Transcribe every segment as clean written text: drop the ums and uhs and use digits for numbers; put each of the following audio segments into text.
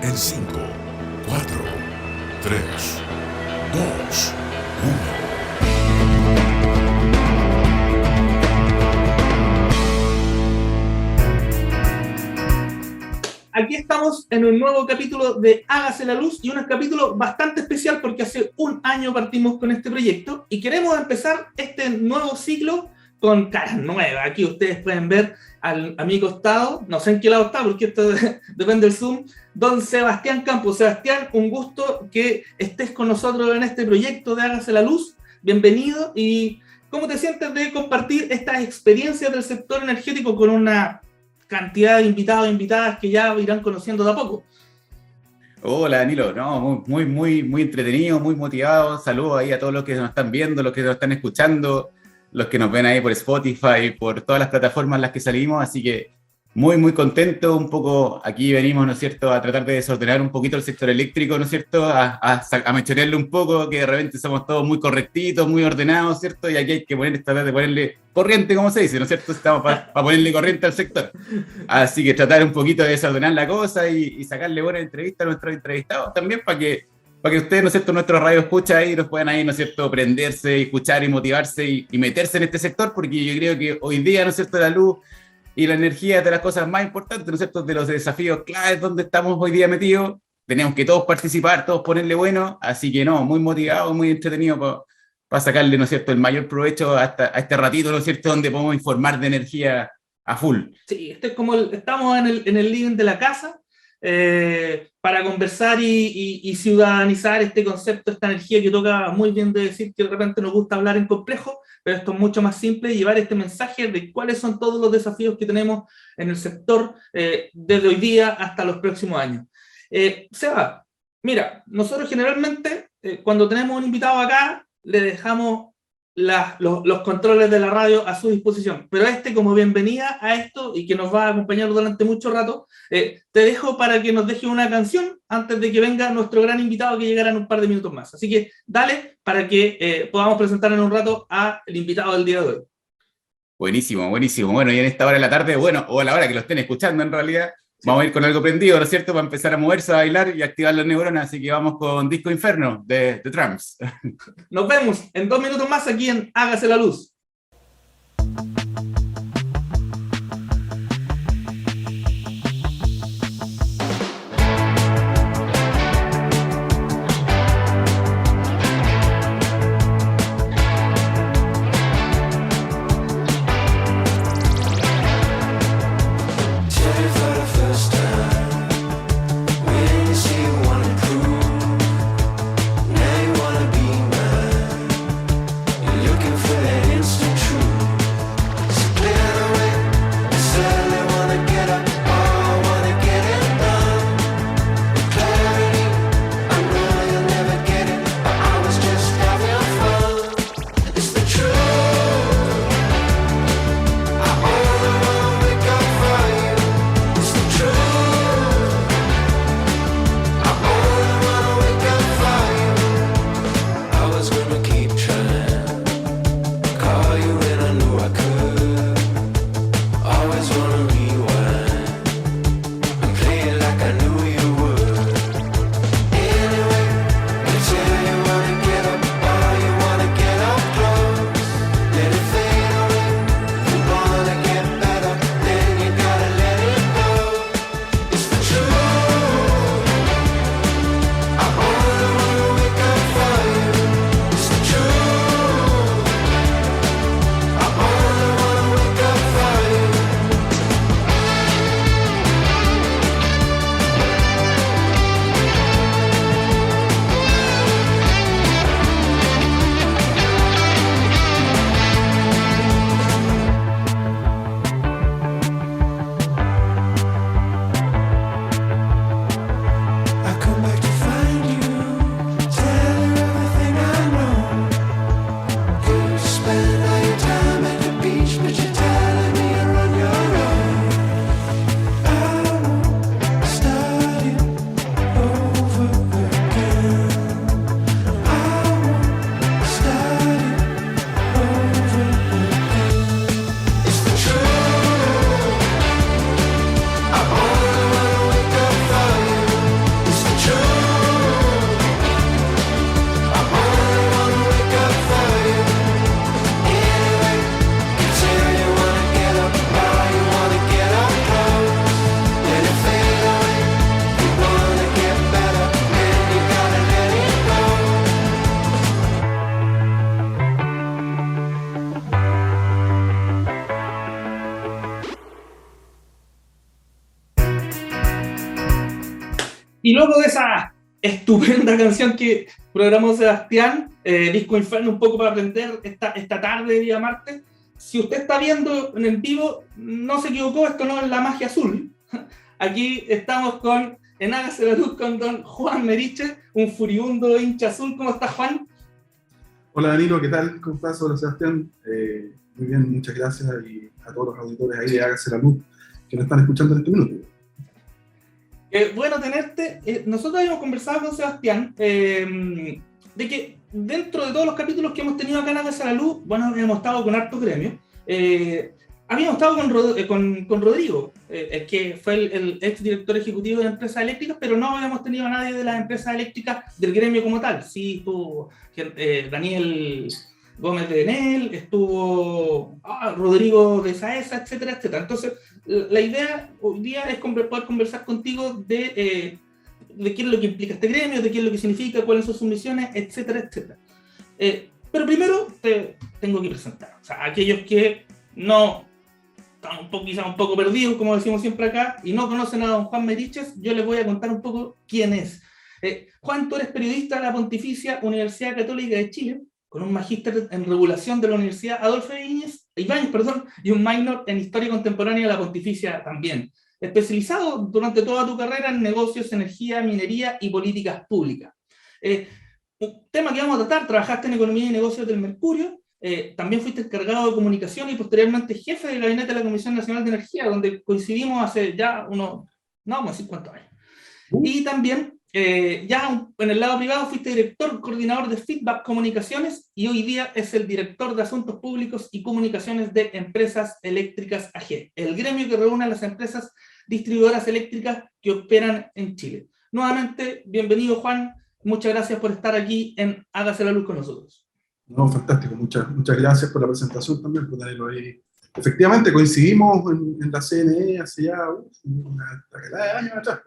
en 5, 4, 3, 2, 1. Aquí estamos en un nuevo capítulo de Hágase la Luz y un capítulo bastante especial porque hace un año partimos con este proyecto y queremos empezar este nuevo ciclo con caras nuevas. Aquí ustedes pueden ver a mi costado, no sé en qué lado está porque esto depende del Zoom, don Sebastián Campos. Sebastián, un gusto que estés con nosotros en este proyecto de Hágase la Luz. Bienvenido. ¿Y cómo te sientes de compartir estas experiencias del sector energético con una cantidad de invitados e invitadas que ya irán conociendo de a poco? Hola Danilo, no, muy entretenido, muy motivado. Saludos ahí a todos los que nos están viendo, los que nos están escuchando, los que nos ven ahí por Spotify, por todas las plataformas en las que salimos, así que muy contento. Un poco aquí venimos, ¿no es cierto?, a tratar de desordenar un poquito el sector eléctrico, ¿no es cierto?, a mechorearle un poco, que de repente somos todos muy correctitos, muy ordenados, ¿cierto?, y aquí hay que tratar de ponerle corriente, como se dice, ¿no es cierto?, estamos para ponerle corriente al sector, así que tratar un poquito de desordenar la cosa y sacarle buenas entrevistas a nuestros entrevistados también para que ustedes, ¿no es cierto?, nuestros radio escucha ahí, nos puedan ahí, ¿no es cierto?, prenderse, escuchar y motivarse y meterse en este sector, porque yo creo que hoy día, ¿no es cierto?, la luz y la energía es de las cosas más importantes, ¿no es cierto?, de los desafíos claves donde estamos hoy día metidos. Tenemos que todos participar, todos ponerle bueno, así que no, muy motivado, muy entretenido para sacarle, ¿no es cierto?, el mayor provecho a este ratito, ¿no es cierto?, donde podemos informar de energía a full. Sí, este es como estamos en el living de la casa para conversar y ciudadanizar este concepto, esta energía que toca muy bien de decir, que de repente nos gusta hablar en complejo, pero esto es mucho más simple, llevar este mensaje de cuáles son todos los desafíos que tenemos en el sector desde hoy día hasta los próximos años. Seba, mira, nosotros generalmente cuando tenemos un invitado acá, le dejamos los controles de la radio a su disposición, pero como bienvenida a esto y que nos va a acompañar durante mucho rato, te dejo para que nos deje una canción antes de que venga nuestro gran invitado, que llegará en un par de minutos más. Así que dale para que podamos presentar en un rato al invitado del día de hoy. Buenísimo. Bueno, y en esta hora de la tarde, bueno, o a la hora que lo estén escuchando en realidad, sí, vamos a ir con algo prendido, ¿no es cierto?, para empezar a moverse, a bailar y activar las neuronas, así que vamos con Disco Inferno de The Tramps. Nos vemos en 2 minutos más aquí en Hágase la Luz. Looking for that inside. Y luego de esa estupenda canción que programó Sebastián, Disco Inferno, un poco para aprender esta tarde de día martes, si usted está viendo en el vivo, no se equivocó, esto no es la magia azul. Aquí estamos en Hágase la Luz con don Juan Meriche, un furibundo hincha azul. ¿Cómo está, Juan? Hola Danilo, ¿qué tal? ¿Cómo estás? Hola Sebastián. Muy bien, muchas gracias, y a todos los auditores ahí de Hágase la Luz que nos están escuchando en este minuto. Bueno tenerte. Nosotros habíamos conversado con Sebastián de que dentro de todos los capítulos que hemos tenido acá en Hágase la Luz, bueno, hemos estado con hartos gremios. Habíamos estado con Rodrigo, que fue el ex director ejecutivo de empresas eléctricas, pero no habíamos tenido a nadie de las empresas eléctricas del gremio como tal. Sí, estuvo Daniel Gómez de Enel, estuvo Rodrigo de Saesa, etcétera, etcétera. Entonces, la idea hoy día es poder conversar contigo de qué es lo que implica este gremio, de qué es lo que significa, cuáles son sus misiones, etcétera, etcétera. Pero primero te tengo que presentar. O sea, aquellos que no están quizás un poco perdidos, como decimos siempre acá, y no conocen a don Juan Meriches, yo les voy a contar un poco quién es. Juan, tú eres periodista de la Pontificia Universidad Católica de Chile, con un magíster en regulación de la Universidad Adolfo Ibáñez, y un minor en Historia Contemporánea de la Pontificia también. Especializado durante toda tu carrera en negocios, energía, minería y políticas públicas. Un tema que vamos a tratar: trabajaste en Economía y Negocios del Mercurio, también fuiste encargado de comunicación y posteriormente jefe de gabinete de la Comisión Nacional de Energía, donde coincidimos hace ya no vamos a decir cuántos años. Y también, ya en el lado privado, fuiste director coordinador de Feedback Comunicaciones y hoy día es el director de Asuntos Públicos y Comunicaciones de Empresas Eléctricas AG, el gremio que reúne a las empresas distribuidoras eléctricas que operan en Chile. Nuevamente, bienvenido, Juan. Muchas gracias por estar aquí en Hágase la Luz con nosotros. No, fantástico, muchas gracias por la presentación también, por Danilo. Efectivamente, coincidimos en la CNE hace ya una cantidad de años atrás,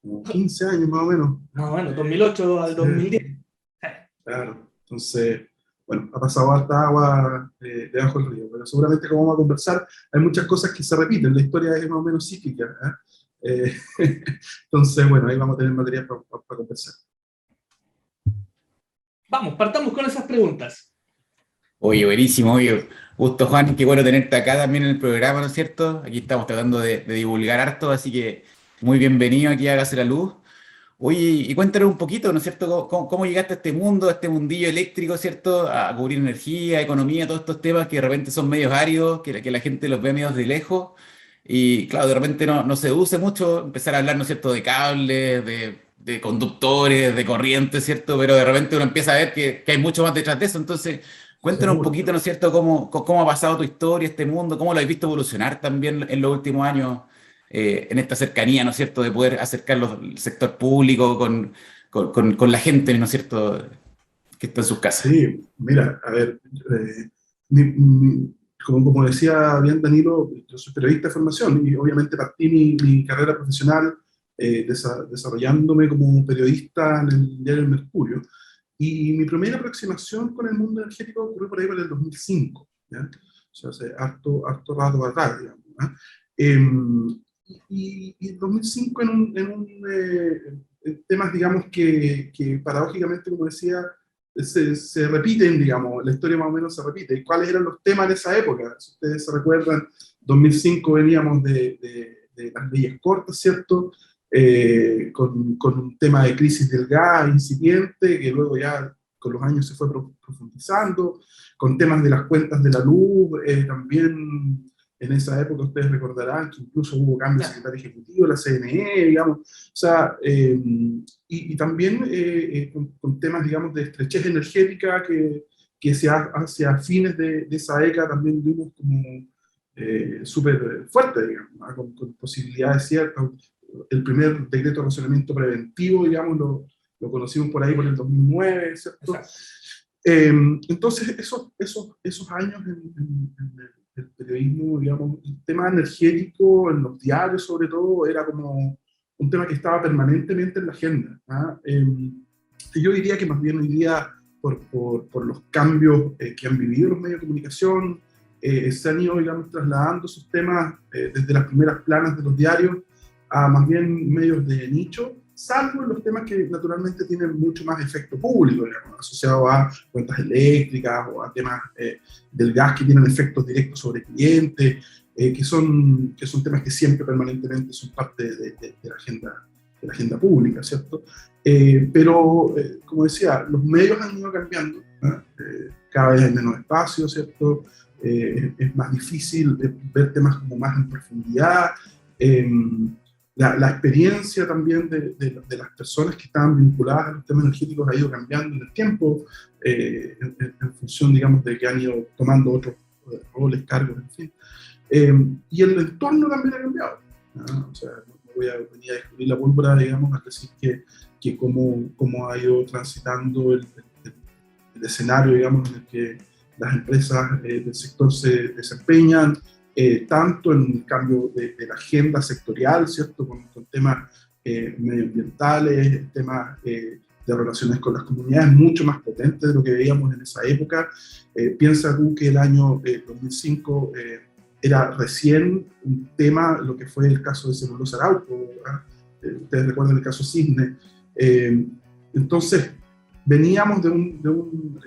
como 15 años más o menos. No, bueno, 2008 al 2010. Claro, entonces, bueno, ha pasado harta agua debajo del río, pero seguramente, como vamos a conversar, hay muchas cosas que se repiten, la historia es más o menos cíclica. Entonces, bueno, ahí vamos a tener material para conversar. Vamos, partamos con esas preguntas. Oye, buenísimo, oye, gusto Juan, qué bueno tenerte acá también en el programa, ¿no es cierto? Aquí estamos tratando de divulgar harto, así que muy bienvenido aquí a Hágase la Luz. Oye, y cuéntanos un poquito, ¿no es cierto? ¿Cómo llegaste a este mundo, a este mundillo eléctrico, ¿cierto? A cubrir energía, economía, todos estos temas que de repente son medios áridos, que la gente los ve medio de lejos. Y claro, de repente no seduce mucho empezar a hablar, ¿no es cierto?, de cables, de conductores, de corrientes, ¿cierto? Pero de repente uno empieza a ver que hay mucho más detrás de eso. Entonces, cuéntanos un poquito, ¿no es cierto?, cómo ha pasado tu historia, este mundo, cómo lo has visto evolucionar también en los últimos años, en esta cercanía, ¿no es cierto?, de poder acercar el sector público con la gente, ¿no es cierto?, que está en sus casas. Sí, mira, a ver, como decía bien Danilo, yo soy periodista de formación y obviamente partí mi carrera profesional desarrollándome como periodista en el diario El Mercurio, y mi primera aproximación con el mundo energético ocurrió por ahí por el 2005, ¿ya? O sea, hace harto rato atrás, digamos, ¿ya? Y en 2005 en temas, digamos, que paradójicamente, como decía, se repiten, digamos, la historia más o menos se repite. ¿Cuáles eran los temas de esa época? Si ustedes se recuerdan, 2005 veníamos de las leyes cortas, ¿cierto? Con un tema de crisis del gas incipiente, que luego ya con los años se fue profundizando, con temas de las cuentas de la luz, también en esa época ustedes recordarán que incluso hubo cambio de secretario ejecutivo de la CNE, digamos, o sea, y también con temas, digamos, de estrechez energética que hacia fines de esa década también vimos como súper fuerte, digamos, con posibilidades ciertas. El primer decreto de racionamiento preventivo, digamos, lo conocimos por ahí por el 2009, ¿cierto? Entonces, esos años en el periodismo, digamos, el tema energético, en los diarios sobre todo, era como un tema que estaba permanentemente en la agenda, ¿ah? Y yo diría que más bien hoy día, por los cambios que han vivido los medios de comunicación, se han ido, digamos, trasladando esos temas desde las primeras planas de los diarios a más bien medios de nicho, salvo en los temas que naturalmente tienen mucho más efecto público, digamos, asociado a cuentas eléctricas o a temas del gas que tienen efectos directos sobre clientes, que son temas que siempre permanentemente son parte de la agenda pública, ¿cierto? Pero, como decía, los medios han ido cambiando, cada vez hay menos espacio, ¿cierto? Es más difícil ver temas como más en profundidad. La experiencia también de las personas que estaban vinculadas a los temas energéticos ha ido cambiando en el tiempo, en función, digamos, de que han ido tomando otros roles, cargos, en fin. Y el entorno también ha cambiado, ¿no? O sea, no voy a venir a descubrir la pólvora, digamos, a decir que cómo ha ido transitando el escenario, digamos, en el que las empresas del sector se desempeñan, tanto en el cambio de la agenda sectorial, ¿cierto? Con temas medioambientales, temas de relaciones con las comunidades mucho más potentes de lo que veíamos en esa época. Piensa tú que el año 2005 era recién un tema, lo que fue el caso de Celulosa Arauco, ustedes recuerdan el caso Cisne. Entonces, veníamos de un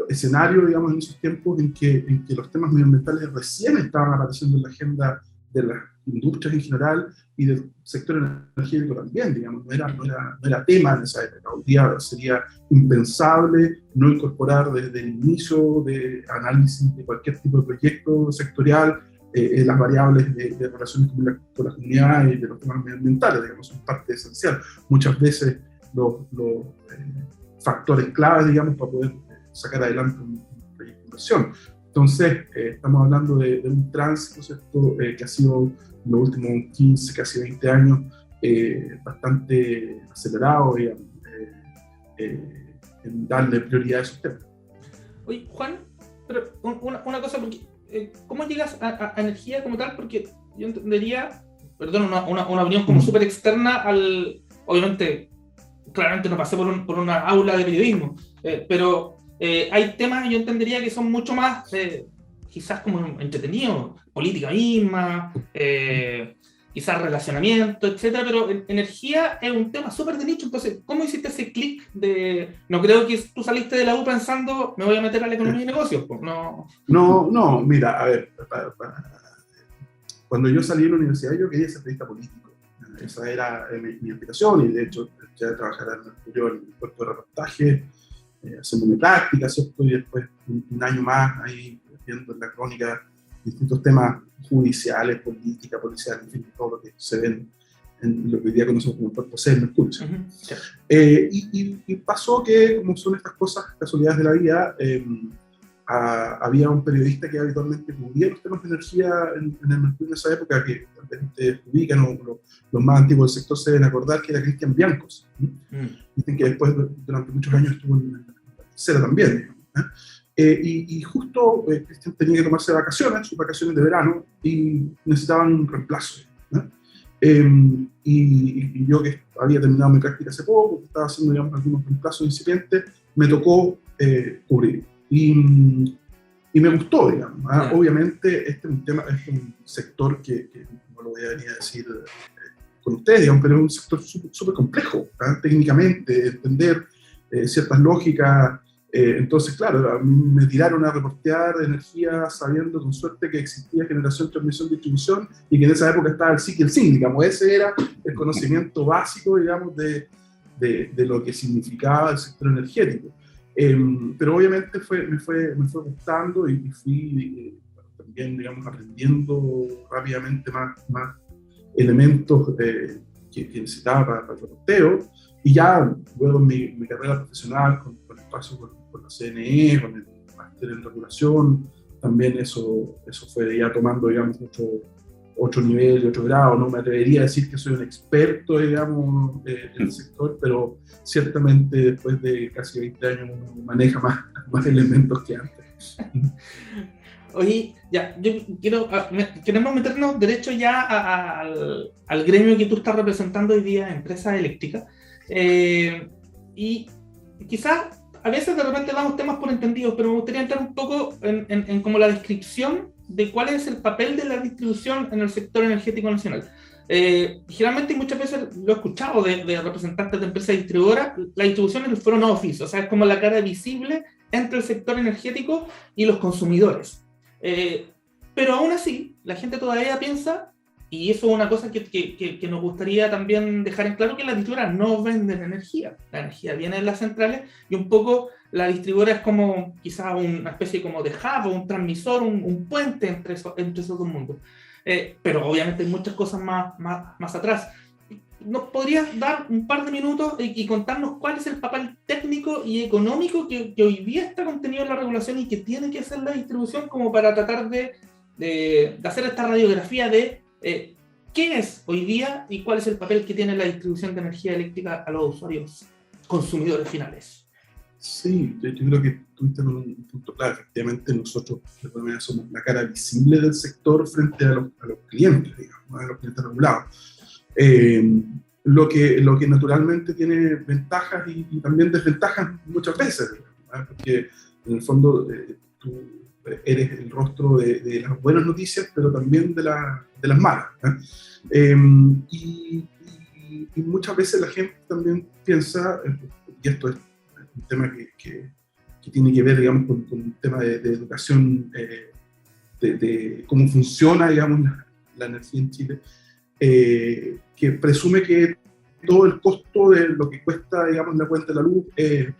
escenario, digamos, en esos tiempos en que los temas medioambientales recién estaban apareciendo en la agenda de las industrias en general y del sector energético también, digamos, no era tema en esa época. Hoy día sería impensable no incorporar desde el inicio de análisis de cualquier tipo de proyecto sectorial las variables de relaciones con la comunidad y de los temas medioambientales, digamos, son parte esencial. Muchas veces los factores claves, digamos, para poder sacar adelante un proyecto de inversión. Entonces, estamos hablando de un tránsito, ¿cierto? Que ha sido en los últimos 15, casi 20 años, bastante acelerado en darle prioridad a esos temas. Oye, Juan, pero una cosa, porque, ¿cómo llegas a energía como tal? Porque yo entendería, perdón, una opinión como súper externa obviamente, claramente no pasé por una aula de periodismo, pero hay temas, yo entendería, que son mucho más, quizás como entretenidos, política misma, quizás relacionamiento, etcétera, pero energía es un tema súper de nicho. Entonces, ¿cómo hiciste ese clic de, no creo que tú saliste de la U pensando, me voy a meter a la economía y negocios? Pues, no. No, mira, a ver, cuando yo salí de la universidad yo quería ser periodista político. Esa era mi aspiración, y de hecho ya trabajar en el cuerpo de reportaje, haciendo mi práctica, ¿cierto? Y después un año más ahí viendo en la crónica distintos temas judiciales, política, policial, en fin, todo lo que se ve en lo que hoy día conocemos como el cuerpo C del Mercurio. Y pasó que, como son estas cosas, casualidades de la vida, había un periodista que habitualmente cubría los temas de energía en el Mercurio en esa época, que tal vez ustedes ubican, o los más antiguos del sector se deben acordar, que era Cristian Biancos. Dicen que después, durante muchos años, estuvo en la tercera también, digamos, y justo Cristian tenía que tomarse vacaciones, sus vacaciones de verano, y necesitaban un reemplazo, ¿no? Y yo, que había terminado mi práctica hace poco, que estaba haciendo, digamos, algunos reemplazos incipientes, me tocó cubrir. Y me gustó, digamos. Obviamente, este es un tema, es un sector que no lo voy a venir a decir con ustedes, digamos, pero es un sector súper complejo, técnicamente, entender ciertas lógicas. Entonces, claro, a mí me tiraron a reportear energía sabiendo con suerte que existía generación, transmisión, distribución, y que en esa época estaba el SIC y el SIN, digamos. Ese era el conocimiento básico, digamos, de lo que significaba el sector energético. Pero obviamente me fue gustando, y fui también, digamos, aprendiendo rápidamente más elementos que necesitaba para el reporteo. Y ya luego en mi carrera profesional, con el paso por la CNE, con el máster en regulación, también eso fue ya tomando, digamos, otro nivel y otro grado. No me atrevería a decir que soy un experto, digamos, en el sector, pero ciertamente después de casi 20 años uno maneja más elementos que antes. Oye, ya, queremos meternos derecho ya al gremio que tú estás representando hoy día, empresas eléctricas, y quizás a veces de repente damos temas por entendidos, pero me gustaría entrar un poco en como la descripción de cuál es el papel de la distribución en el sector energético nacional. Generalmente, muchas veces lo he escuchado de representantes de empresas distribuidoras, la distribución es el front office, o sea, es como la cara visible entre el sector energético y los consumidores. Pero aún así, la gente todavía piensa, y eso es una cosa que nos gustaría también dejar en claro, que las distribuidoras no venden energía. La energía viene de las centrales y un poco la distribuidora es como quizás una especie como de hub, un transmisor, un puente entre esos dos mundos. Pero obviamente hay muchas cosas más atrás. ¿Nos podrías dar un par de minutos y contarnos cuál es el papel técnico y económico que hoy día está contenido en la regulación y que tiene que hacer la distribución como para tratar de hacer esta radiografía de qué es hoy día y cuál es el papel que tiene la distribución de energía eléctrica a los usuarios consumidores finales? Sí, yo creo que tuviste un punto clave. Efectivamente, nosotros de alguna manera somos la cara visible del sector frente a los clientes, digamos, a los clientes regulados. Lo que naturalmente tiene ventajas y también desventajas muchas veces, digamos, porque en el fondo tú eres el rostro de las buenas noticias, pero también de las malas. Y muchas veces la gente también piensa, y esto es un tema que tiene que ver, digamos, con un tema de educación, de cómo funciona, digamos, la energía en Chile, que presume que todo el costo de lo que cuesta, digamos, la cuenta de la luz es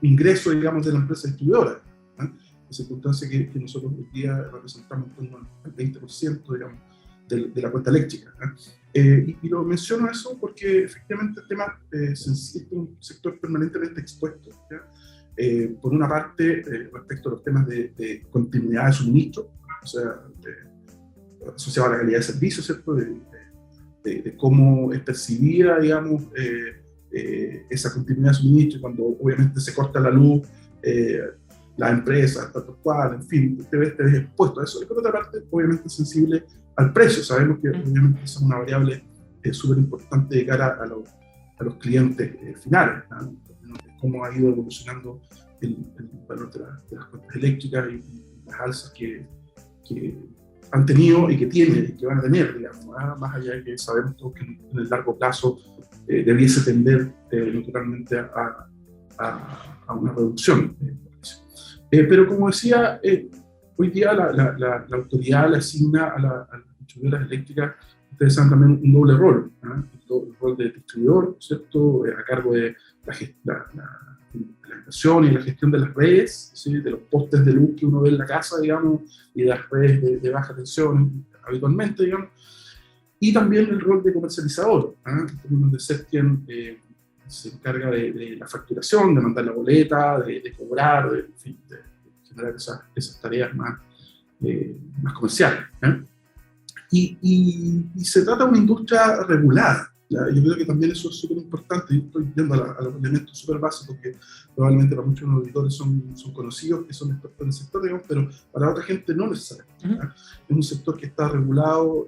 ingreso, digamos, de la empresa distribuidora. En circunstancia que nosotros hoy día representamos en torno al 20%, digamos, de la cuenta eléctrica. Y lo menciono eso porque efectivamente el tema es un sector permanentemente expuesto, ¿ya? Por una parte, respecto a los temas de continuidad de suministro, o sea, asociado a la calidad de servicio, ¿cierto? De cómo es percibida, digamos, esa continuidad de suministro, cuando obviamente se corta la luz, la empresa, tal cual, en fin, te ves expuesto a eso. Y por otra parte, obviamente sensible al precio. Sabemos que obviamente esa es una variable súper importante de cara a los clientes finales, ¿no? Cómo ha ido evolucionando el valor de las cuentas eléctricas y las alzas que han tenido y que tienen y que van a tener, digamos, más allá de que sabemos todos que en el largo plazo debiese tender naturalmente a una reducción. Pero como decía, hoy día la autoridad le asigna a las distribuidoras eléctricas, ustedes saben, también un doble rol, el rol de distribuidor, ¿cierto? A cargo de la inversión y la gestión de las redes, ¿sí? De los postes de luz que uno ve en la casa, digamos, y de las redes de baja tensión habitualmente, digamos. Y también el rol de comercializador, donde ser quien se encarga de la facturación, de mandar la boleta, de cobrar, en fin, de generar esas tareas más comerciales. Y se trata de una industria regulada. ¿Ya? Yo creo que también eso es súper importante. Yo estoy yendo a los elementos súper básicos que probablemente para muchos de los auditores son conocidos, que son expertos en el sector, digamos, pero para otra gente no necesariamente. Es un sector que está regulado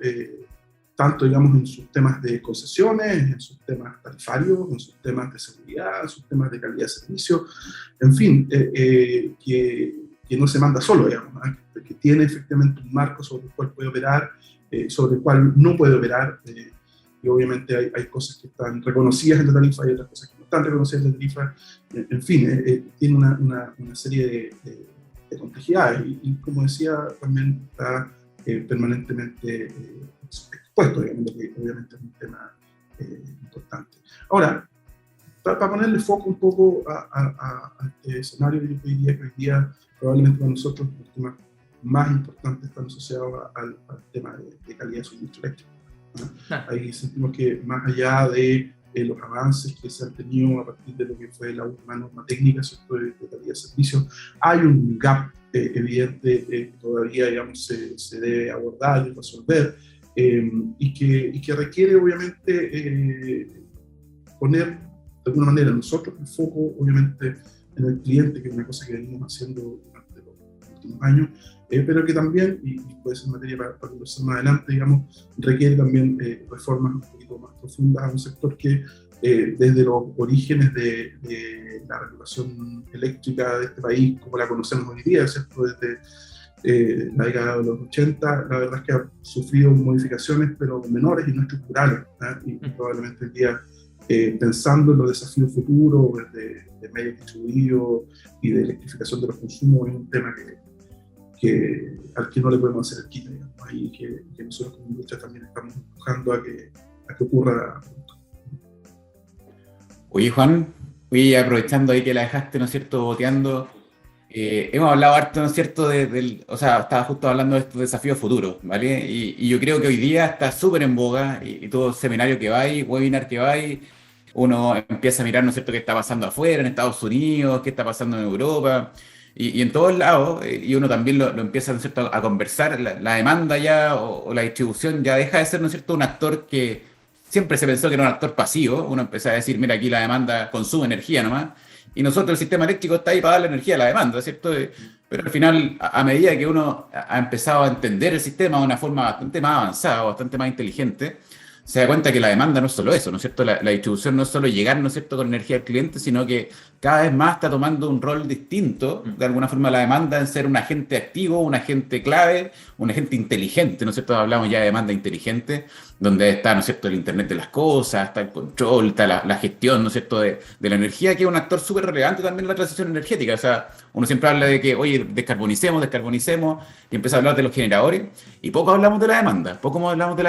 tanto, digamos, en sus temas de concesiones, en sus temas tarifarios, en sus temas de seguridad, en sus temas de calidad de servicio, en fin, que no se manda solo, digamos, que tiene efectivamente un marco sobre el cual puede operar, sobre el cual no puede operar, y obviamente hay cosas que están reconocidas en la tarifa y otras cosas que no están reconocidas en la tarifa, en fin, tiene una serie de complejidades, y como decía, también está permanentemente expuesto, digamos, que obviamente es un tema importante. Ahora, para ponerle foco un poco a este escenario, yo diría que hoy día probablemente para nosotros los temas más importantes están asociados al tema de calidad de suministro eléctrico. Ahí sentimos que más allá de los avances que se han tenido a partir de lo que fue la última norma técnica, ¿cierto? de calidad de servicio, hay un gap evidente que todavía, digamos, se debe abordar y resolver, y que requiere obviamente poner de alguna manera nosotros el foco obviamente en el cliente, que es una cosa que venimos haciendo durante los últimos años, pero que también, y puede ser materia para conversar más adelante, digamos, requiere también reformas un poquito más profundas a un sector que desde los orígenes de la regulación eléctrica de este país, como la conocemos hoy día, ¿cierto? Desde la década de los 80, la verdad es que ha sufrido modificaciones, pero menores y no estructurales, y probablemente el día, pensando en los desafíos futuros de medios distribuidos y de electrificación de los consumos, es un tema al que no le podemos hacer el quite, digamos, y que nosotros como industria también estamos empujando a que ocurra. Oye, Juan, aprovechando ahí que la dejaste, ¿no es cierto?, boteando, hemos hablado harto, ¿no es cierto?, o sea, estaba justo hablando de estos desafíos futuros, ¿vale? Y yo creo que hoy día está súper en boga, y todo seminario que va, webinar que va, uno empieza a mirar, ¿no es cierto?, qué está pasando afuera, en Estados Unidos, qué está pasando en Europa, y en todos lados, y uno también lo empieza, ¿no es cierto?, a conversar. La demanda ya, o la distribución ya deja de ser, ¿no es cierto?, un actor que siempre se pensó que era un actor pasivo. Uno empezó a decir, mira, aquí la demanda consume energía nomás, y nosotros, el sistema eléctrico está ahí para darle energía a la demanda, ¿cierto? Pero al final, a medida que uno ha empezado a entender el sistema de una forma bastante más avanzada, bastante más inteligente, se da cuenta que la demanda no es solo eso, ¿no es cierto? La distribución no es solo llegar, ¿no es cierto?, con energía al cliente, sino que cada vez más está tomando un rol distinto, de alguna forma, la demanda, en ser un agente activo, un agente clave, un agente inteligente, ¿no es cierto? Hablamos ya de demanda inteligente, donde está, ¿no es cierto?, el Internet de las cosas, está el control, está la gestión, ¿no es cierto?, de la energía, que es un actor súper relevante también en la transición energética. O sea, uno siempre habla de que, oye, descarbonicemos, y empieza a hablar de los generadores, y poco hablamos de la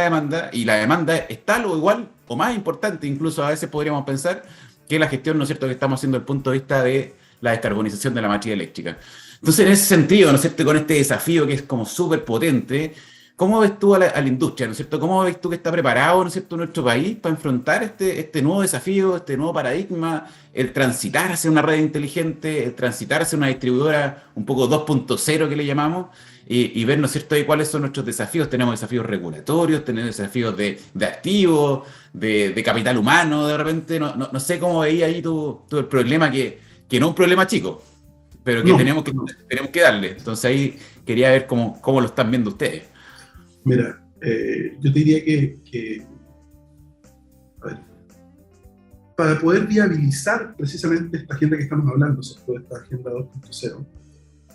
demanda, y la demanda es tal o igual, o más importante, incluso a veces podríamos pensar, que la gestión, ¿no es cierto?, que estamos haciendo desde el punto de vista de la descarbonización de la matriz eléctrica. Entonces, en ese sentido, ¿no es cierto?, con este desafío que es como súper potente, ¿cómo ves tú a la industria, ¿no es cierto? ¿Cómo ves tú que está preparado, ¿no es cierto?, nuestro país para enfrentar este nuevo desafío, este nuevo paradigma, el transitar hacia una red inteligente, el transitar hacia una distribuidora un poco 2.0 que le llamamos, y ver, ¿no es cierto?, cuáles son nuestros desafíos? Tenemos desafíos regulatorios, tenemos desafíos de activos, de capital humano, de repente. No sé cómo veías ahí tú el problema, que no es un problema chico, pero que tenemos que darle. Entonces ahí quería ver cómo lo están viendo ustedes. Mira, yo te diría que a ver, para poder viabilizar precisamente esta agenda que estamos hablando, ¿cierto?, esta agenda 2.0,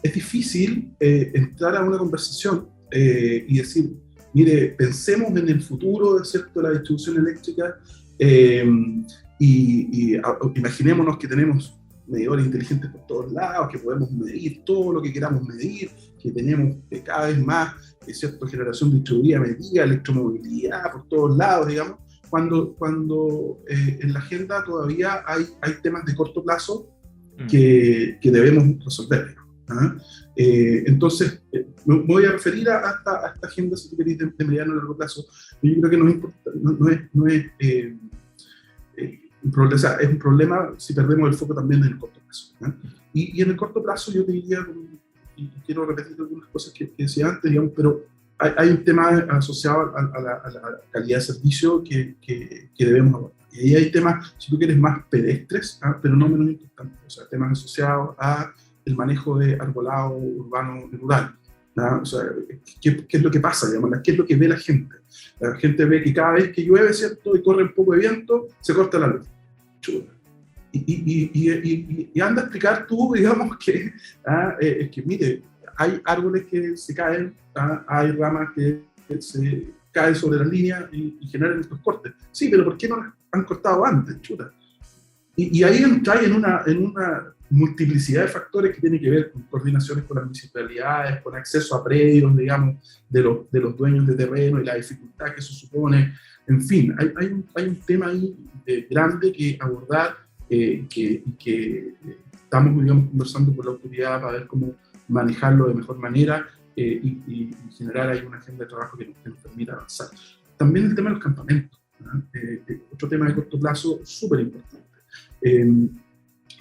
es difícil entrar a una conversación y decir, mire, pensemos en el futuro, ¿cierto?, de la distribución eléctrica, y imaginémonos que tenemos medidores inteligentes por todos lados, que podemos medir todo lo que queramos medir, que tenemos cada vez más, ¿cierto?, generación distribuida medida, electromovilidad por todos lados, digamos, cuando en la agenda todavía hay temas de corto plazo que debemos resolver, digamos. Entonces, me voy a referir a esta agenda, si tú querés, de mediano y largo plazo. Yo creo que no es un problema, o sea, es un problema si perdemos el foco también en el corto plazo. Y en el corto plazo yo te diría, y quiero repetir algunas cosas que decía antes, digamos, pero hay un tema asociado a la calidad de servicio que debemos abordar. Y ahí hay temas, si tú quieres, más pedestres, pero no menos importantes, o sea, temas asociados a el manejo de arbolado urbano y rural. O sea, ¿qué es lo que pasa, digamos? ¿Qué es lo que ve la gente? La gente ve que cada vez que llueve, ¿cierto?, y corre un poco de viento, se corta la luz. Chuta. Y anda a explicar tú, digamos, que es que, mire, hay árboles que se caen, hay ramas que se caen sobre la línea y generan estos cortes. Sí, pero ¿por qué no las han cortado antes? Chuta. Y ahí entra en una multiplicidad de factores que tienen que ver con coordinaciones con las municipalidades, con acceso a predios, digamos, de los dueños de terreno y la dificultad que eso supone. En fin, hay un tema ahí grande que abordar, que estamos, digamos, conversando con la autoridad para ver cómo manejarlo de mejor manera y generar ahí una agenda de trabajo que nos permita avanzar. También el tema de los campamentos, otro tema de corto plazo súper importante.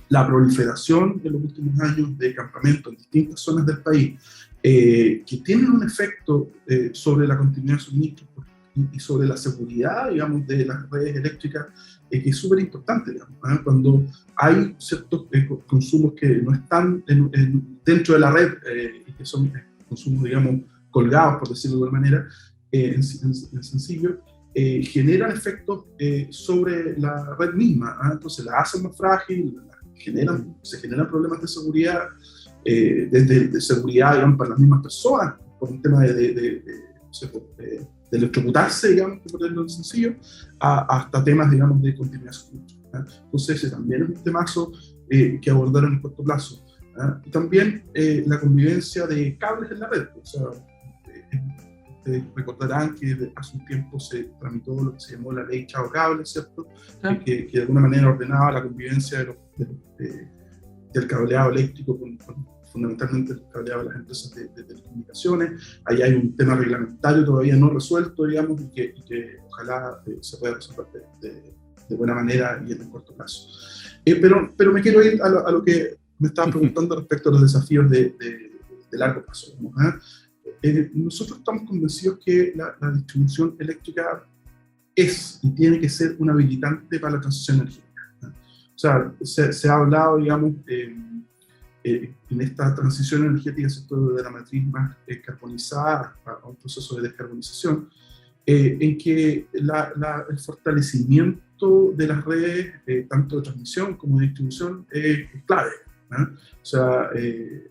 La proliferación de los últimos años de campamentos en distintas zonas del país que tienen un efecto sobre la continuidad de suministro y sobre la seguridad, digamos, de las redes eléctricas, que es súper importante, digamos, cuando hay ciertos consumos que no están dentro de la red y que son consumos, digamos, colgados, por decirlo de alguna manera, en sencillo, generan efectos sobre la red misma, entonces la hacen más frágil, se generan problemas de seguridad desde de seguridad, digamos, para las mismas personas, por un tema no sé, de electrocutarse, digamos, por ponerlo sencillo, hasta temas, digamos, de continuidad sospechosa. Entonces, ese también es un temazo que abordaron en corto plazo. Y también la convivencia de cables en la red. O sea, ustedes recordarán que hace un tiempo se tramitó lo que se llamó la ley Chao Cable, ¿cierto? Que de alguna manera ordenaba la convivencia del cableado eléctrico fundamentalmente el cableado de las empresas de telecomunicaciones. Ahí hay un tema reglamentario todavía no resuelto, digamos, y que ojalá se pueda resolver de buena manera y en el corto plazo. Pero me quiero ir a lo que me estaban preguntando respecto a los desafíos de largo plazo. Nosotros estamos convencidos que la distribución eléctrica es y tiene que ser un habilitante para la transición energética. O sea, se ha hablado, digamos, en esta transición energética, ¿cierto?, de la matriz más carbonizada a un proceso de descarbonización, en que el fortalecimiento de las redes, tanto de transmisión como de distribución, es clave. O sea,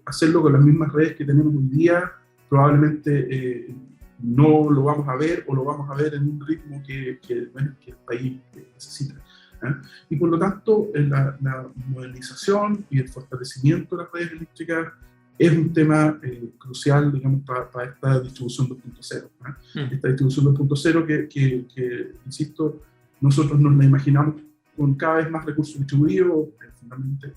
hacerlo con las mismas redes que tenemos hoy día, probablemente no lo vamos a ver o lo vamos a ver en un ritmo que el país necesita. Y por lo tanto, la modernización y el fortalecimiento de las redes eléctricas es un tema crucial, digamos, para esta distribución 2.0. Esta distribución 2.0 que, insisto, nosotros nos la imaginamos con cada vez más recursos distribuidos, fundamentalmente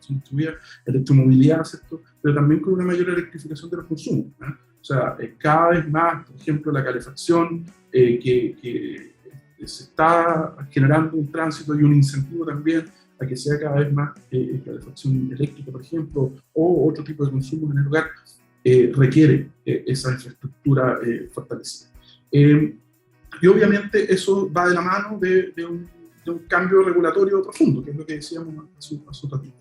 distribuida, electromovilidad, ¿cierto?, pero también con una mayor electrificación de los consumos. O sea, cada vez más, por ejemplo, la calefacción, que se está generando un tránsito y un incentivo también a que sea cada vez más calefacción eléctrica, por ejemplo, o otro tipo de consumo en el hogar, requiere esa infraestructura fortalecida. Y obviamente eso va de la mano de un cambio regulatorio profundo, que es lo que decíamos hace un ratito.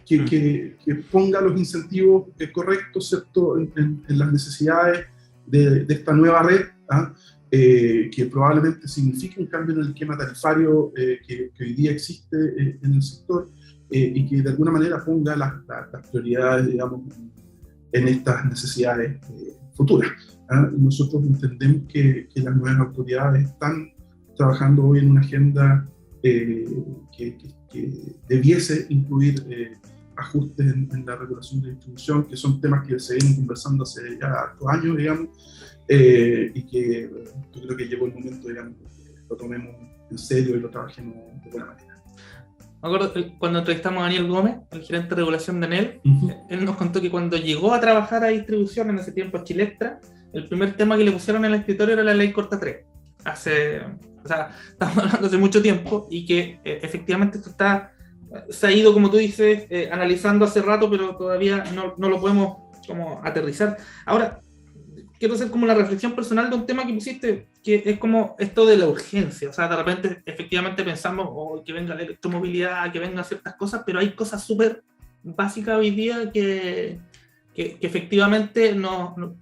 Que ponga los incentivos correctos, ¿cierto?, en las necesidades de esta nueva red, que probablemente signifique un cambio en el esquema tarifario que hoy día existe en el sector, y que de alguna manera ponga las prioridades, digamos, en estas necesidades futuras. Nosotros entendemos que las nuevas autoridades están trabajando hoy en una agenda que debiese incluir ajustes en la regulación de distribución, que son temas que se vienen conversando hace ya hartos años, digamos, y que yo creo que llegó el momento, digamos, que lo tomemos en serio y lo trabajemos de buena manera. Me acuerdo cuando entrevistamos a Daniel Gómez, el gerente de regulación de Enel, él nos contó que cuando llegó a trabajar a distribución en ese tiempo a Chilectra, el primer tema que le pusieron en el escritorio era la ley Corta 3. O sea, estamos hablando hace mucho tiempo, y que efectivamente esto se ha ido, como tú dices, analizando hace rato, pero todavía no lo podemos como aterrizar. Ahora, quiero hacer como una reflexión personal de un tema que pusiste, que es como esto de la urgencia. O sea, de repente efectivamente pensamos que venga la electromovilidad, que vengan ciertas cosas, pero hay cosas súper básicas hoy día que efectivamente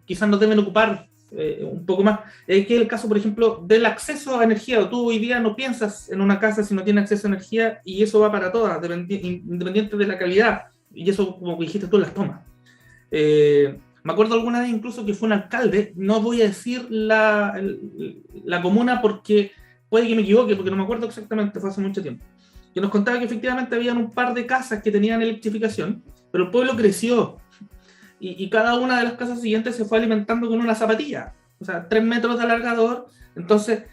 quizás nos deben ocupar un poco más. Que es el caso, por ejemplo, del acceso a energía. Tú hoy día no piensas en una casa si no tiene acceso a energía, y eso va para todas, independiente de la calidad, y eso, como dijiste tú, las tomas. Me acuerdo alguna vez incluso que fue un alcalde, no voy a decir la comuna porque puede que me equivoque, porque no me acuerdo exactamente, fue hace mucho tiempo, que nos contaba que efectivamente habían un par de casas que tenían electrificación, pero el pueblo creció, y cada una de las casas siguientes se fue alimentando con una zapatilla, o sea, 3 metros de alargador. Entonces,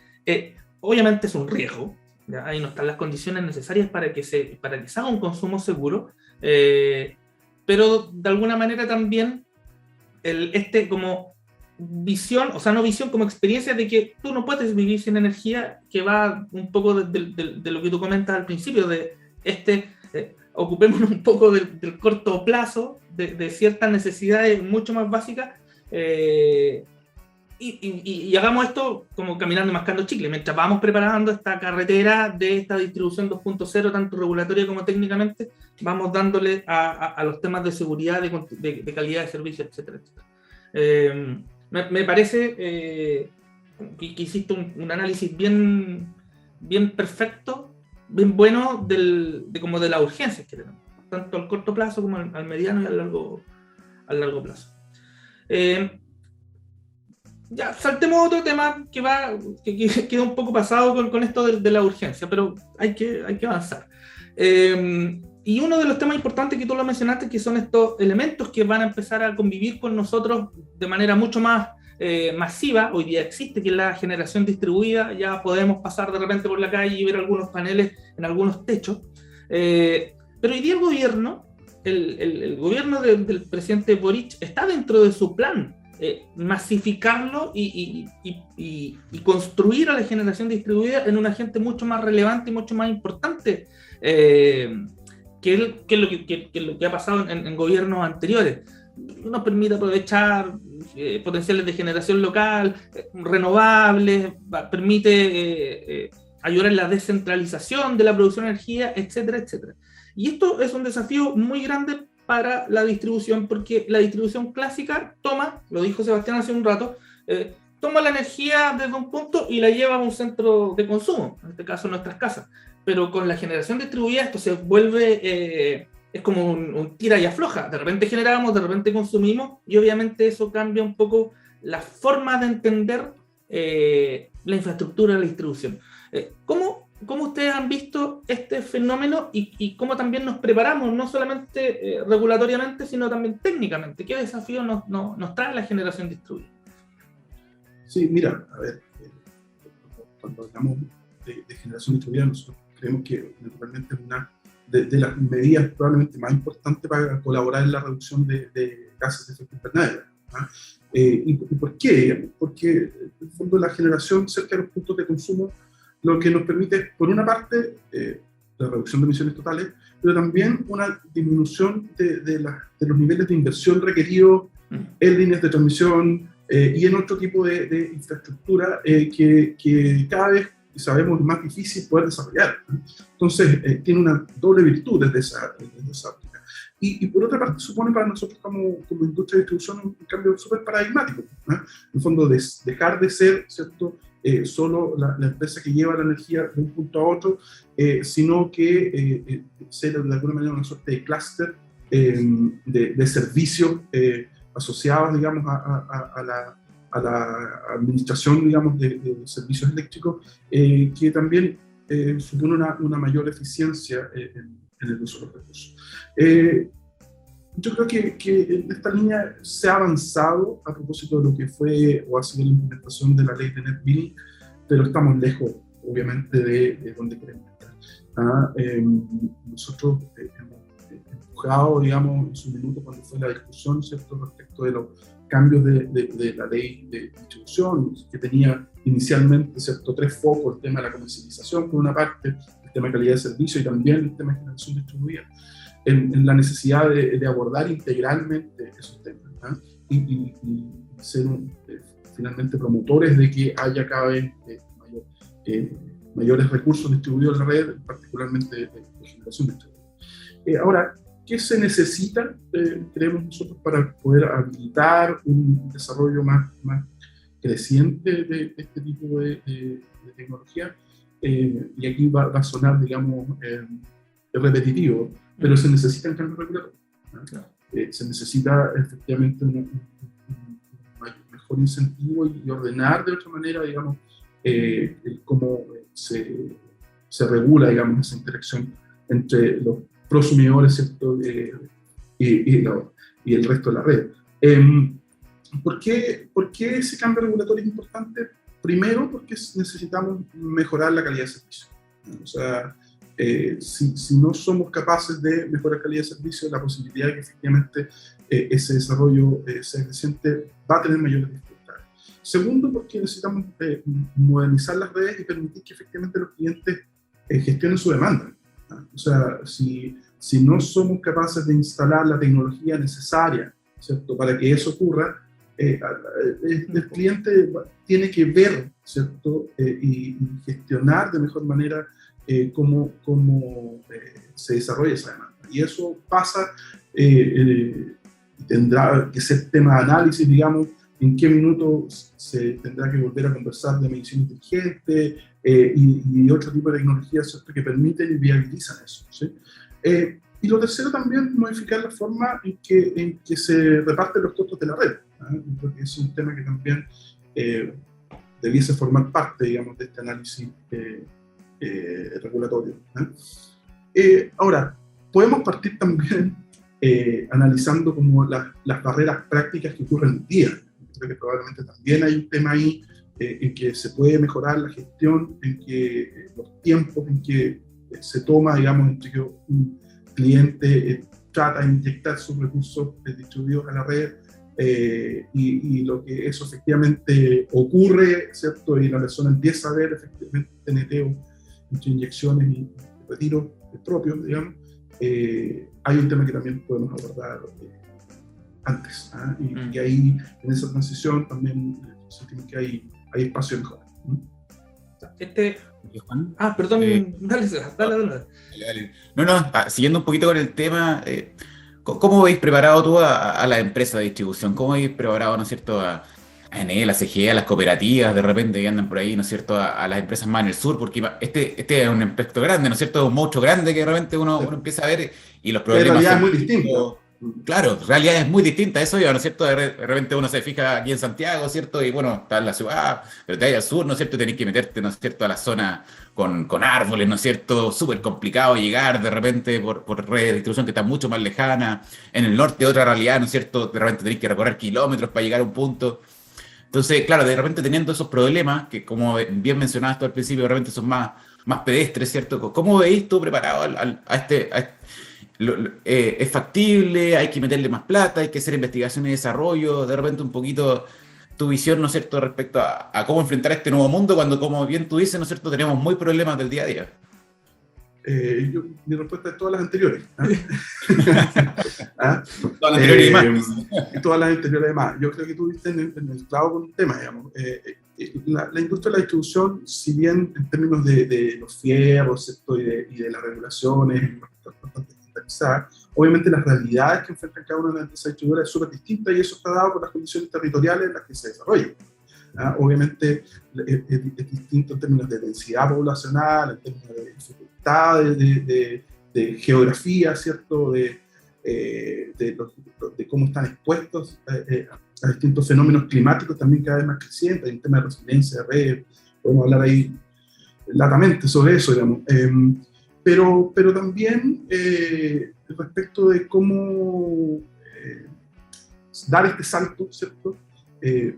obviamente es un riesgo, ¿ya? Ahí no están las condiciones necesarias para que se haga un consumo seguro, pero de alguna manera también como visión, o sea, no visión, como experiencia de que tú no puedes vivir sin energía, que va un poco de lo que tú comentas al principio, de ocupémonos un poco del corto plazo, de ciertas necesidades mucho más básicas, y hagamos esto como caminando y mascando chicle, mientras vamos preparando esta carretera de esta distribución 2.0, tanto regulatoria como técnicamente, vamos dándole a los temas de seguridad, de calidad de servicio, etcétera, etcétera. Me parece que hiciste un análisis bien perfecto, bien bueno de las urgencias que tenemos. tanto al corto plazo como al mediano y al largo plazo. Ya, saltemos a otro tema que queda un poco pasado con esto de la urgencia, pero hay que avanzar. Y uno de los temas importantes que tú lo mencionaste, que son estos elementos que van a empezar a convivir con nosotros de manera mucho más masiva. Hoy día existe, que es la generación distribuida. Ya podemos pasar de repente por la calle y ver algunos paneles en algunos techos. Pero hoy día el gobierno del presidente Boric está dentro de su plan masificarlo y construir a la generación distribuida en un agente mucho más relevante y mucho más importante que lo que ha pasado en gobiernos anteriores. Nos permite aprovechar potenciales de generación local, renovables, permite ayudar en la descentralización de la producción de energía, etcétera, etcétera. Y esto es un desafío muy grande para la distribución, porque la distribución clásica toma, lo dijo Sebastián hace un rato, toma la energía desde un punto y la lleva a un centro de consumo, en este caso nuestras casas. Pero con la generación distribuida esto se vuelve, es como un tira y afloja. De repente generamos, de repente consumimos, y obviamente eso cambia un poco la forma de entender la infraestructura de la distribución. ¿Cómo ustedes han visto este fenómeno y cómo también nos preparamos, no solamente regulatoriamente, sino también técnicamente? ¿Qué desafío nos trae la generación distribuida? Sí, mira, a ver, cuando hablamos de generación distribuida, nosotros creemos que naturalmente es una de las medidas probablemente más importantes para colaborar en la reducción de gases de efecto invernadero. ¿Y por qué? Porque en el fondo la generación cerca de los puntos de consumo lo que nos permite, por una parte, la reducción de emisiones totales, pero también una disminución de los niveles de inversión requeridos en líneas de transmisión y en otro tipo de infraestructura que cada vez sabemos es más difícil poder desarrollar. Entonces, tiene una doble virtud desde esa óptica. Y por otra parte, supone para nosotros como industria de distribución un cambio súper paradigmático. En el fondo, dejar de ser, ¿cierto?, solo la empresa que lleva la energía de un punto a otro, sino que ser de alguna manera una suerte de clúster de servicios asociados, digamos, a la administración, digamos, de servicios eléctricos, que también supone una mayor eficiencia en el uso de los recursos. Yo creo que en esta línea se ha avanzado a propósito de lo que fue o ha sido la implementación de la ley de Net Billing, pero estamos lejos, obviamente, de donde queremos estar. Nosotros hemos empujado, digamos, en su minuto cuando fue la discusión, ¿cierto?, respecto de los cambios de la ley de distribución, que tenía inicialmente, ¿cierto?, 3 focos: el tema de la comercialización, por una parte, el tema de calidad de servicio y también el tema de generación distribuida. En la necesidad de abordar integralmente esos temas, y ser finalmente promotores de que haya cada vez mayores recursos distribuidos en la red, particularmente de generación distribuida. Ahora, ¿qué se necesita, creemos nosotros, para poder habilitar un desarrollo más creciente de este tipo de tecnología? Y aquí va a sonar, digamos, repetitivo, pero se necesita el cambio regulatorio. Se necesita efectivamente un mejor incentivo y ordenar de otra manera, digamos, cómo se regula, digamos, esa interacción entre los prosumidores, ¿cierto?, y el resto de la red. ¿Por qué ese cambio regulatorio es importante? Primero, porque necesitamos mejorar la calidad de servicio. O sea, si no somos capaces de mejorar calidad de servicio, la posibilidad de que efectivamente ese desarrollo sea creciente va a tener mayores dificultades. Segundo, porque necesitamos modernizar las redes y permitir que efectivamente los clientes gestionen su demanda. O sea, si no somos capaces de instalar la tecnología necesaria, ¿cierto?, para que eso ocurra, el cliente tiene que ver, ¿cierto?, y gestionar de mejor manera cómo se desarrolla esa demanda. Y eso pasa, tendrá que ser tema de análisis, digamos, en qué minuto se tendrá que volver a conversar de medición inteligente y otro tipo de tecnologías, ¿cierto?, que permiten y viabilizan eso, ¿sí? Y lo tercero también, modificar la forma en que se reparten los costos de la red. Yo creo que es un tema que también debiese formar parte, digamos, de este análisis regulatorio. Ahora, podemos partir también analizando como las barreras prácticas que ocurren hoy en día. Creo que probablemente también hay un tema ahí en que se puede mejorar la gestión, en que los tiempos en que se toma, digamos, entre que un cliente trata de inyectar sus recursos distribuidos a la red y lo que eso efectivamente ocurre, ¿cierto? Y la persona empieza a ver efectivamente TNT entre inyecciones y retiros propios, digamos. Hay un tema que también podemos abordar antes, y ahí en esa transición también sentimos que hay espacio de mejora. Perdón, dale. No, siguiendo un poquito con el tema, ¿cómo veis preparado tú a la empresa de distribución? ¿Cómo veis preparado, ¿no es cierto?, a Enel, a CGE, a las cooperativas de repente que andan por ahí, ¿no es cierto?, a las empresas más en el sur, porque este es un aspecto grande, ¿no es cierto?, un monstruo grande que de repente uno empieza a ver y los problemas... La realidad es muy distinta. Claro, realidad es muy distinta, eso ya, ¿no es cierto? De repente uno se fija aquí en Santiago, ¿cierto? Y bueno, está en la ciudad, pero te vas al sur, ¿no es cierto? Tenés que meterte, ¿no es cierto?, a la zona con árboles, ¿no es cierto? Súper complicado llegar de repente por redes de distribución que están mucho más lejanas. En el norte otra realidad, ¿no es cierto? De repente tenés que recorrer kilómetros para llegar a un punto. Entonces, claro, de repente teniendo esos problemas, que como bien mencionabas tú al principio, de repente son más pedestres, ¿cierto? ¿Cómo veis tú preparado a este ¿es factible? ¿Hay que meterle más plata? ¿Hay que hacer investigación y desarrollo? De repente un poquito tu visión, ¿no es cierto?, respecto a cómo enfrentar este nuevo mundo cuando, como bien tú dices, ¿no es cierto?, tenemos muy problemas del día a día. Mi respuesta es todas las anteriores. Todas las anteriores y más. Todas las anteriores y más. Yo creo que tú viste en el clavo con el tema, digamos. La industria de la distribución, si bien en términos de los fierros, ¿cierto?, y de las regulaciones, obviamente las realidades que enfrentan cada una de las empresas distribuidoras es súper distinta y eso está dado por las condiciones territoriales en las que se desarrollan. Obviamente es distinto en términos de densidad poblacional, en términos de dificultad, de geografía, ¿cierto?, de cómo están expuestos a distintos fenómenos climáticos también cada vez más crecientes. Hay un tema de resiliencia de red, podemos hablar ahí latamente sobre eso, digamos. Pero también respecto de cómo dar este salto, ¿cierto?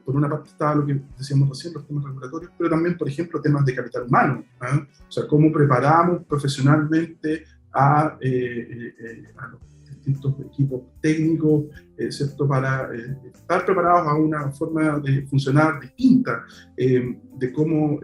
Por una parte estaba lo que decíamos recién, los temas regulatorios, pero también, por ejemplo, temas de capital humano. O sea, cómo preparamos profesionalmente a los distintos equipos técnicos, ¿cierto?, para estar preparados a una forma de funcionar distinta, de cómo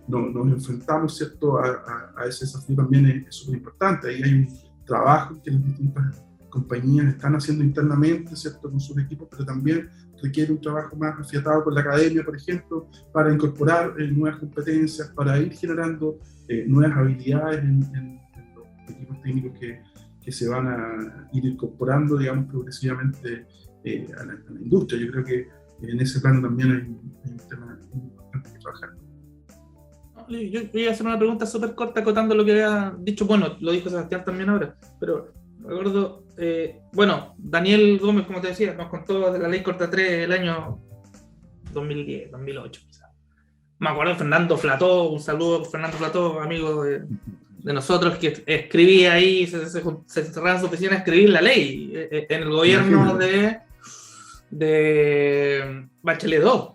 nos enfrentamos, ¿cierto?, a ese desafío también es súper importante. Ahí hay un trabajo que las distintas compañías están haciendo internamente, ¿cierto?, con sus equipos, pero también requiere un trabajo más afiatado con la academia, por ejemplo, para incorporar nuevas competencias, para ir generando nuevas habilidades en los equipos técnicos que se van a ir incorporando, digamos, progresivamente a la industria. Yo creo que en ese plano también hay un tema muy importante que trabajar. Yo voy a hacer una pregunta súper corta acotando lo que había dicho. Bueno, lo dijo Sebastián también ahora, pero recuerdo, Daniel Gómez, como te decía, nos contó de la ley Corta 3 del año 2010, 2008 quizás. Me acuerdo de Fernando Flató, un saludo a Fernando Flató, amigo de nosotros, que escribía ahí, se cerraba en su oficina a escribir la ley en el gobierno de Bachelet 2.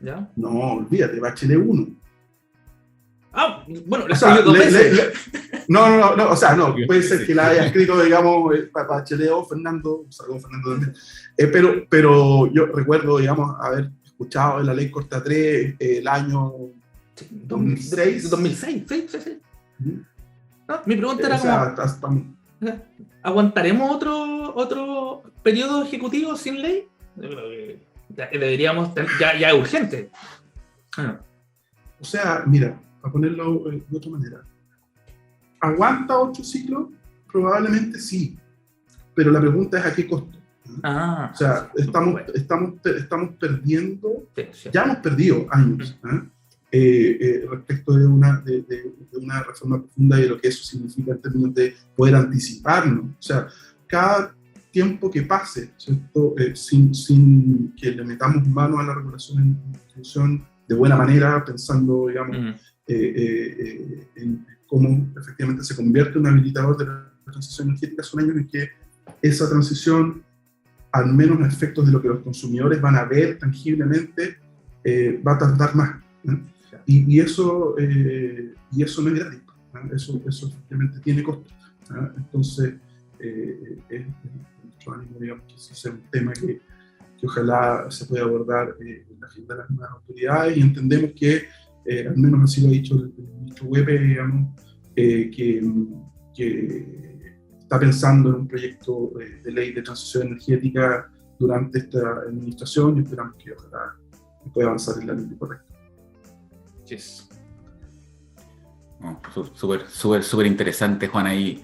¿Ya? No, olvídate, Bachelet 1. Bueno, la escribió dos veces. No, o sea, no, puede ser que la haya escrito, digamos, Bachelet o Fernando, salvo Fernando también. Pero yo recuerdo, digamos, haber escuchado de la ley Corta 3 el año 2006. 2006, sí. No, mi pregunta era como, ¿aguantaremos otro periodo ejecutivo sin ley? Yo creo que deberíamos, ya es urgente. O sea, mira, para ponerlo de otra manera, ¿aguanta 8 ciclos? Probablemente sí, pero la pregunta es ¿a qué costo? O sea, estamos perdiendo, ya hemos perdido años, respecto de una reforma profunda y de lo que eso significa en términos de poder anticiparnos. O sea, cada tiempo que pase, ¿cierto? Sin que le metamos mano a la regulación en distribución de buena manera, pensando, digamos, en cómo efectivamente se convierte en un habilitador de la transición energética, son años en que esa transición, al menos a efectos de lo que los consumidores van a ver tangiblemente, va a tardar más, ¿no? Y eso no es gratis, ¿no? Eso efectivamente tiene costos, ¿no? Entonces, es nuestro ánimo, digamos, que ese sea un tema que ojalá se pueda abordar en la agenda de las nuevas autoridades, y entendemos que, al menos así lo ha dicho el ministro Huepe, digamos, que está pensando en un proyecto de ley de transición energética durante esta administración, y esperamos que ojalá pueda avanzar en la línea correcta. Yes. Oh, súper interesante, Juan, ahí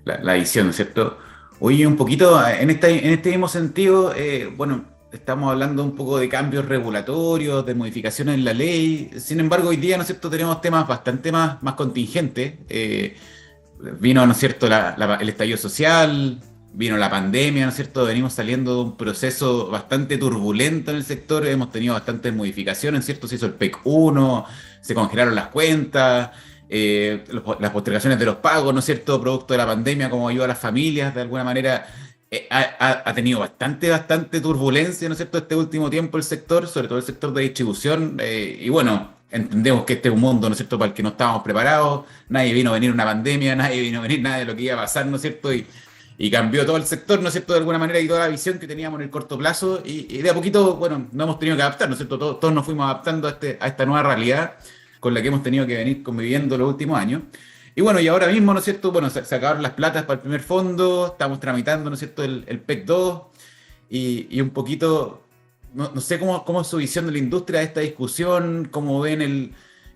la visión, ¿cierto? Oye, un poquito, en este mismo sentido, bueno, estamos hablando un poco de cambios regulatorios, de modificaciones en la ley. Sin embargo, hoy día, ¿no es cierto?, tenemos temas bastante más contingentes. Vino, ¿no es cierto?, el estallido social, vino la pandemia, ¿no es cierto? Venimos saliendo de un proceso bastante turbulento en el sector, hemos tenido bastantes modificaciones, ¿cierto? Se hizo el PEC 1, se congelaron las cuentas, las postergaciones de los pagos, ¿no es cierto?, producto de la pandemia, como ayuda a las familias, de alguna manera, ha tenido bastante turbulencia, ¿no es cierto?, este último tiempo el sector, sobre todo el sector de distribución, y bueno, entendemos que este es un mundo, ¿no es cierto?, para el que no estábamos preparados, nadie vino a venir una pandemia, nadie vino a venir nada de lo que iba a pasar, ¿no es cierto?, y cambió todo el sector, ¿no es cierto?, de alguna manera, y toda la visión que teníamos en el corto plazo, y de a poquito, bueno, nos hemos tenido que adaptar, ¿no es cierto?, todos nos fuimos adaptando a esta nueva realidad con la que hemos tenido que venir conviviendo los últimos años. Y bueno, y ahora mismo, ¿no es cierto?, bueno, se acabaron las platas para el primer fondo, estamos tramitando, ¿no es cierto?, el PEC 2, y un poquito, no sé cómo es su visión de la industria de esta discusión, cómo ven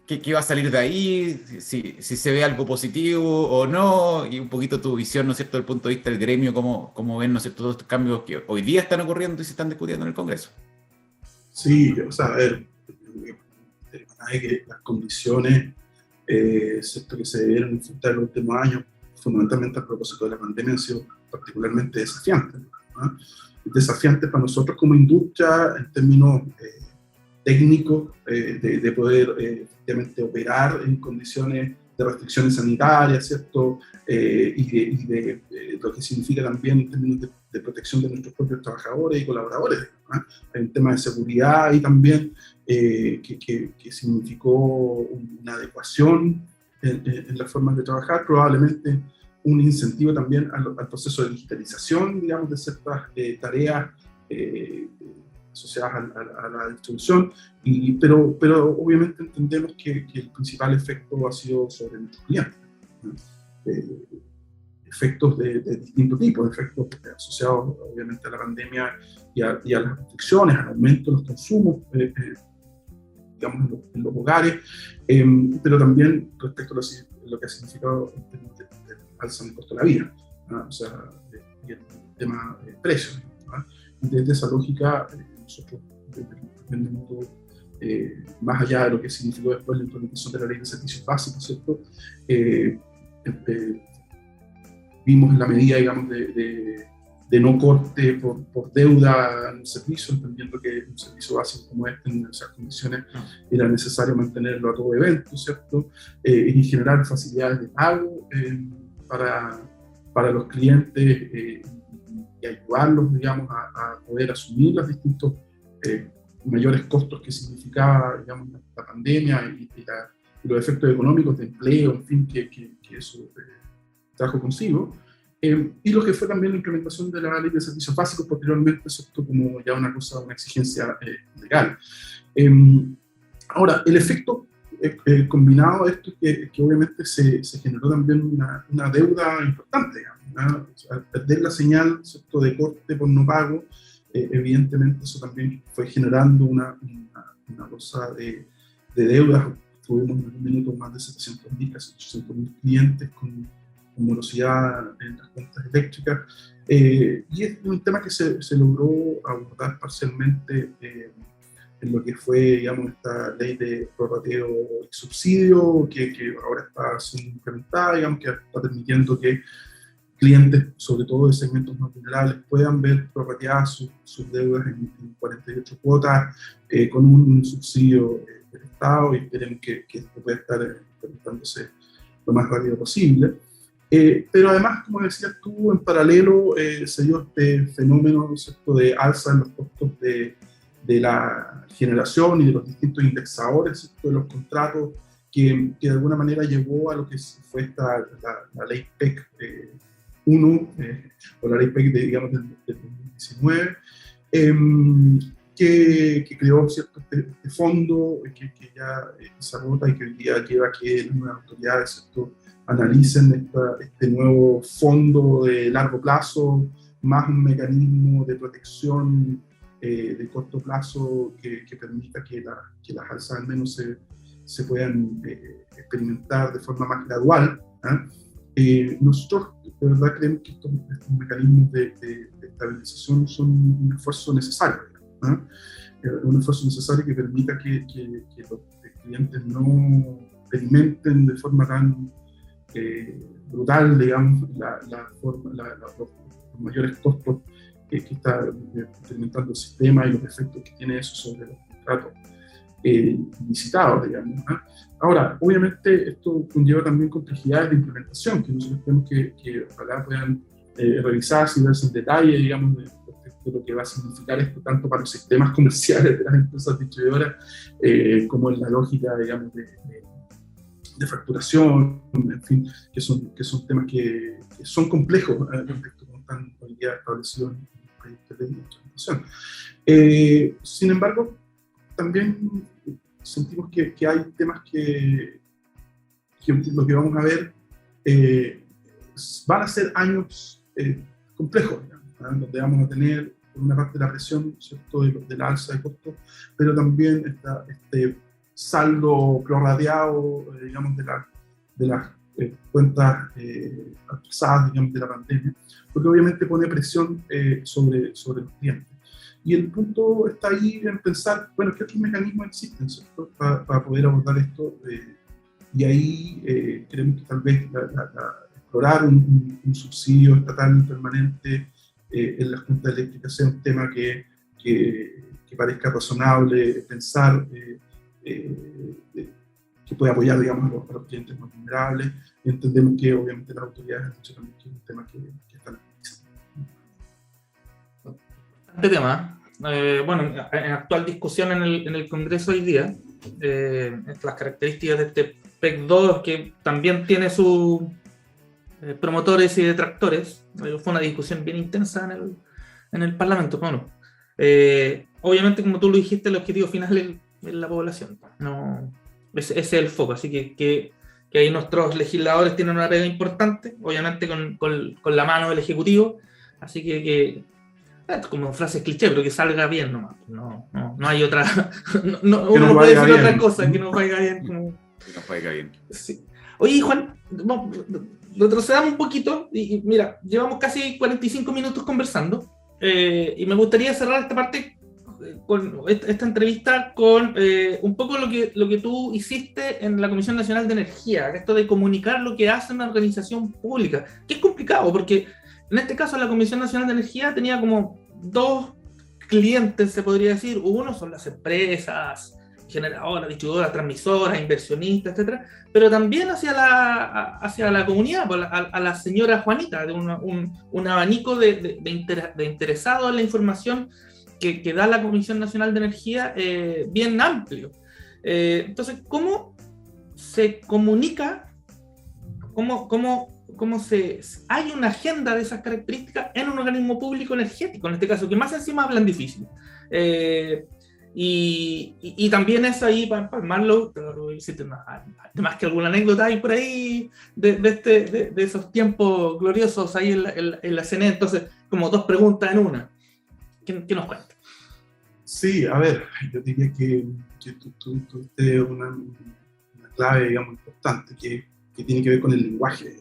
qué va a salir de ahí, si se ve algo positivo o no, y un poquito tu visión, ¿no es cierto?, desde el punto de vista del gremio, cómo ven, ¿no es cierto?, todos estos cambios que hoy día están ocurriendo y se están discutiendo en el Congreso. Sí, o sea, a ver, hay que las condiciones que se debieron enfrentar en los últimos años, fundamentalmente a propósito de la pandemia, han sido particularmente desafiantes, ¿no? Desafiantes para nosotros como industria en términos técnicos, de poder efectivamente operar en condiciones de restricciones sanitarias, ¿cierto? Y de lo que significa también en términos de protección de nuestros propios trabajadores y colaboradores, ¿no? Hay un tema de seguridad y también que significó una adecuación en las formas de trabajar, probablemente un incentivo también al proceso de digitalización, digamos, de ciertas tareas asociadas a la distribución, pero obviamente entendemos que el principal efecto ha sido sobre nuestros clientes, ¿no? Efectos de distintos tipos, efectos asociados obviamente a la pandemia y a las restricciones, al aumento de los consumos, digamos, en los hogares, pero también respecto a lo que ha significado en términos de alza en el costo de la vida, ¿no? O sea, y el tema de precios, ¿no? Y desde esa lógica, nosotros, desde el primer minuto, más allá de lo que significó después la implementación de la ley de servicios básicos, ¿cierto? Vimos en la medida, digamos, de no corte por deuda en el servicio, entendiendo que un servicio básico como este, en esas condiciones, era necesario mantenerlo a todo evento, ¿cierto? Y generar facilidades de pago para los clientes, y ayudarlos, digamos, a poder asumir los distintos mayores costos que significaba, digamos, la pandemia y los efectos económicos de empleo, en fin, que eso trajo consigo. Y lo que fue también la implementación de la ley de servicios básicos posteriormente, ¿cierto?, como ya una exigencia legal. Ahora, el efecto combinado a esto es que obviamente se generó también una deuda importante, digamos, ¿no? O sea, al perder la señal, ¿cierto?, de corte por no pago, evidentemente eso también fue generando una bolsa de deudas. Tuvimos en un minuto más de 700.000, casi 800.000 clientes con morosidad en las cuentas eléctricas, y es un tema que se logró abordar parcialmente en lo que fue, digamos, esta ley de prorrateo y subsidio, que ahora está siendo implementada, digamos, que está permitiendo que clientes, sobre todo de segmentos más vulnerables, puedan ver prorrateadas sus deudas en 48 cuotas con un subsidio del Estado, y esperemos que esto pueda estar implementándose lo más rápido posible. Pero además, como decías tú, en paralelo se dio este fenómeno, ¿no es cierto?, de alza en los costos de la generación y de los distintos indexadores, ¿cierto?, de los contratos, que de alguna manera llevó a lo que fue la ley PEC 1, o la ley PEC digamos, del 2019, que creó, ¿cierto?, este fondo que ya se agota y que hoy día lleva a que las nuevas autoridades, ¿cierto?, analicen este nuevo fondo de largo plazo, más un mecanismo de protección de corto plazo que permita que las alzas al menos se puedan experimentar de forma más gradual. Nosotros de verdad creemos que estos mecanismos de estabilización son un esfuerzo necesario, un esfuerzo necesario que permita que los clientes no experimenten de forma tan brutal, digamos, los mayores costos que está experimentando el sistema y los efectos que tiene eso sobre los contratos licitados, digamos. Ahora, obviamente, esto conlleva también complejidades de implementación, que nosotros tenemos que ojalá puedan revisarse y verse en detalle, digamos, de lo que va a significar esto, tanto para los sistemas comerciales de las empresas distribuidoras, como en la lógica, digamos, de facturación, en fin, que son temas que son complejos respecto a cómo están hoy día establecidos en el proyecto de implementación. Sin embargo, también sentimos que hay temas que lo que vamos a ver van a ser años complejos, digamos, donde vamos a tener, por una parte, la presión, ¿cierto?, de la alza de costos, pero también este saldo prorrateado, digamos, de las cuentas atrasadas, digamos, de la pandemia, porque obviamente pone presión sobre los clientes. Y el punto está ahí en pensar, bueno, ¿qué otros mecanismos existen, ¿cierto?, para poder abordar esto? Y ahí creemos que tal vez explorar un subsidio estatal permanente en las cuentas eléctricas sea un tema que parezca razonable pensar, que puede apoyar, digamos, a los clientes más vulnerables. Y entendemos que obviamente las autoridades han dicho también que es un tema que están analizando. Este tema, bueno, en actual discusión en el Congreso hoy día, las características de este PEC 2, que también tiene sus promotores y detractores, fue una discusión bien intensa en el Parlamento. Bueno, obviamente, como tú lo dijiste, el objetivo final es la población, no, ese es el foco, así que ahí nuestros legisladores tienen una pega importante, obviamente con la mano del Ejecutivo, así que como frases cliché, pero que salga bien nomás, no hay otra, uno no puede decir bien. Otra cosa, que nos vaya bien. Que nos vaya bien. Sí. Oye, Juan, retrocedamos un poquito, y mira, llevamos casi 45 minutos conversando, y me gustaría cerrar esta parte con esta entrevista con un poco lo que tú hiciste en la Comisión Nacional de Energía, esto de comunicar lo que hace una organización pública, que es complicado, porque en este caso la Comisión Nacional de Energía tenía como dos clientes, se podría decir. Uno son las empresas, generadoras, distribuidoras, transmisoras, inversionistas, etc. Pero también hacia la comunidad, a la señora Juanita, de un abanico de interesados en la información que da la Comisión Nacional de Energía, bien amplio. Entonces, ¿cómo se comunica? ¿Cómo hay una agenda de esas características en un organismo público energético, en este caso, que más encima hablan difícil? Y también es ahí, para palmarlo, además que alguna anécdota hay por ahí de esos tiempos gloriosos ahí en la CNE. Entonces, como dos preguntas en una. ¿Qué nos cuenta? Sí, a ver, yo diría que tú tuviste una clave, digamos, importante, que tiene que ver con el lenguaje.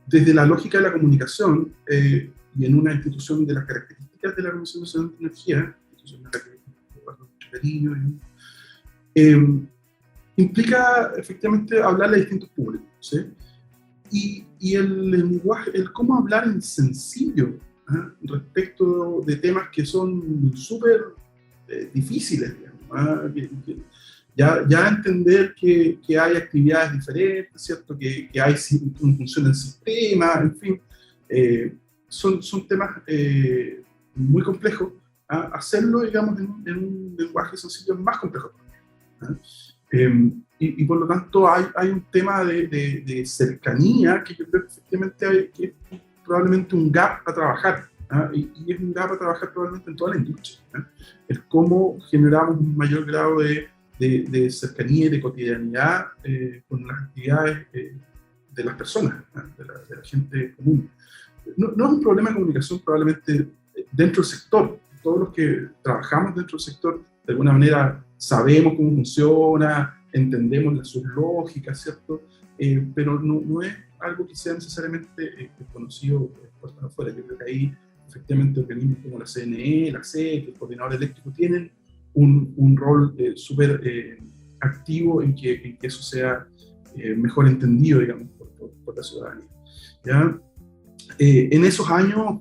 Desde la lógica de la comunicación, y en una institución de las características de la Comisión Nacional de Energía, señora que guardo mucho cariño, implica efectivamente hablarle a distintos públicos, ¿sí? Y el lenguaje, el cómo hablar en sencillo, respecto de temas que son súper difíciles, digamos, ya entender que hay actividades diferentes, ¿cierto? Que hay una función del sistema, en fin, son temas muy complejos. Hacerlo, digamos, en un lenguaje sencillo es más complejo. Y por lo tanto hay un tema de cercanía que yo creo que efectivamente hay que probablemente un gap a trabajar, y es un gap a trabajar probablemente en toda la industria. Es cómo generamos un mayor grado de cercanía y de cotidianidad con las actividades de las personas, de la gente común. No es un problema de comunicación probablemente dentro del sector. Todos los que trabajamos dentro del sector de alguna manera sabemos cómo funciona, entendemos sus lógicas, ¿cierto? Pero no es algo que sea necesariamente conocido por afuera. Yo creo que ahí efectivamente organismos como la CNE, la CEC, el coordinador eléctrico tienen un rol súper activo en que eso sea mejor entendido, digamos, por la ciudadanía, ¿ya? En esos años,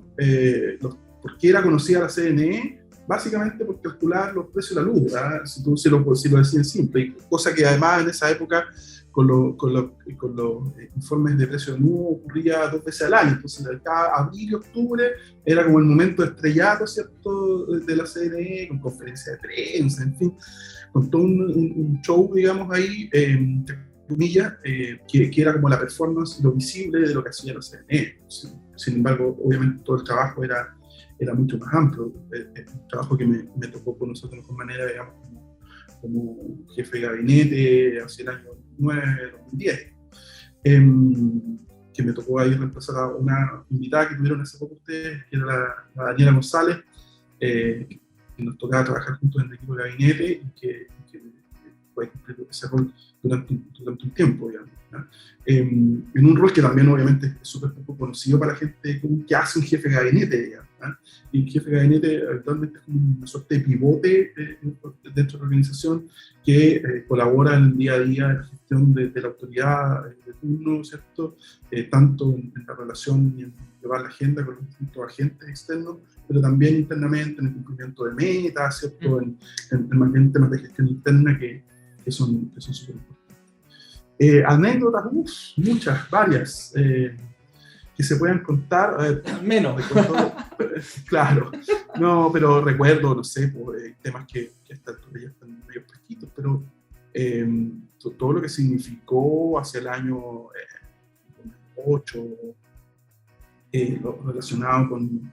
¿por qué era conocida la CNE? Básicamente por calcular los precios de la luz, ¿verdad? Si lo decían simple, cosa que además en esa época con los informes de precio de luz ocurría 2 veces al año. Entonces cada abril y octubre era como el momento estrellato, ¿cierto?, de la CNE, con conferencias de prensa, en fin, con todo un show, digamos, ahí, entre comillas, que era como la performance, lo visible de lo que hacía la CNE. Sin embargo, obviamente todo el trabajo era mucho más amplio. Un trabajo que me tocó conocer de mejor manera, digamos, como jefe de gabinete hacia el año 2009-2010, que me tocó ahí reemplazar a una invitada que tuvieron hace poco ustedes, que era la Daniela González, que nos tocaba trabajar juntos en el equipo de gabinete y que fue cumplir ese rol durante un tiempo, digamos, ¿no? En un rol que también obviamente es súper poco conocido para gente común, que hace un jefe de gabinete, digamos, ¿no? Y el jefe de gabinete habitualmente es como una suerte de pivote dentro de la organización que colabora en el día a día en la gestión de la autoridad de turno, ¿cierto? Tanto en la relación y en llevar la agenda con los distintos agentes externos, pero también internamente en el cumplimiento de metas, ¿cierto? En más bien temas de gestión interna que son súper importantes. Anécdotas, muchas, varias, que se puedan contar. Menos. Claro, no, pero recuerdo, no sé, temas que a esta altura ya están medio fresquitos, pero todo lo que significó hacia el año 2008, lo relacionado con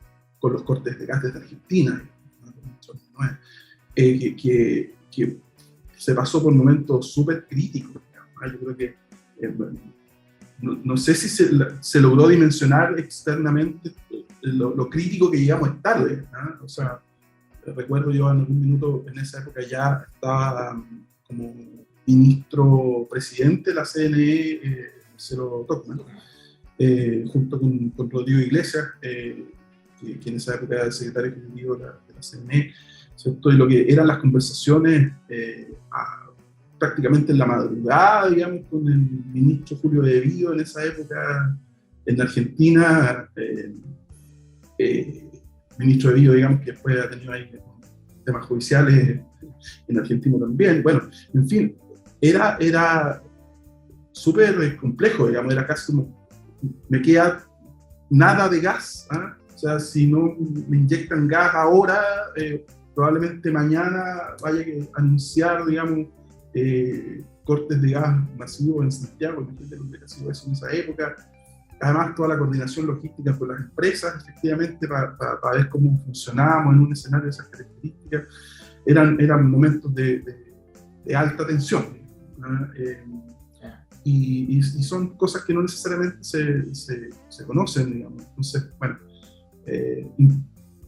los cortes de gas desde Argentina, ¿no? Que se pasó por momentos súper críticos. Yo creo que no sé si se logró dimensionar externamente lo crítico que llegamos a estar, ¿no? O sea, recuerdo yo en algún minuto en esa época ya estaba como ministro presidente de la CNE, Marcelo Tocman, junto con Rodrigo Iglesias, que en esa época era el secretario ejecutivo de la CNE, ¿cierto? Y lo que eran las conversaciones prácticamente en la madrugada, digamos, con el ministro Julio De Vido en esa época en Argentina, ministro De Vido, digamos, que después ha tenido ahí temas judiciales en Argentina también. Bueno, en fin, era súper complejo, digamos, era casi como, me queda nada de gas, ¿ah? O sea, si no me inyectan gas ahora, probablemente mañana vaya a anunciar, digamos, cortes de gas masivos en Santiago, imagínate lo que ha sido eso en esa época. Además, toda la coordinación logística con las empresas, efectivamente, para ver cómo funcionábamos en un escenario de esas características, eran momentos de alta tensión, ¿no? Y son cosas que no necesariamente se conocen, digamos. Entonces, bueno,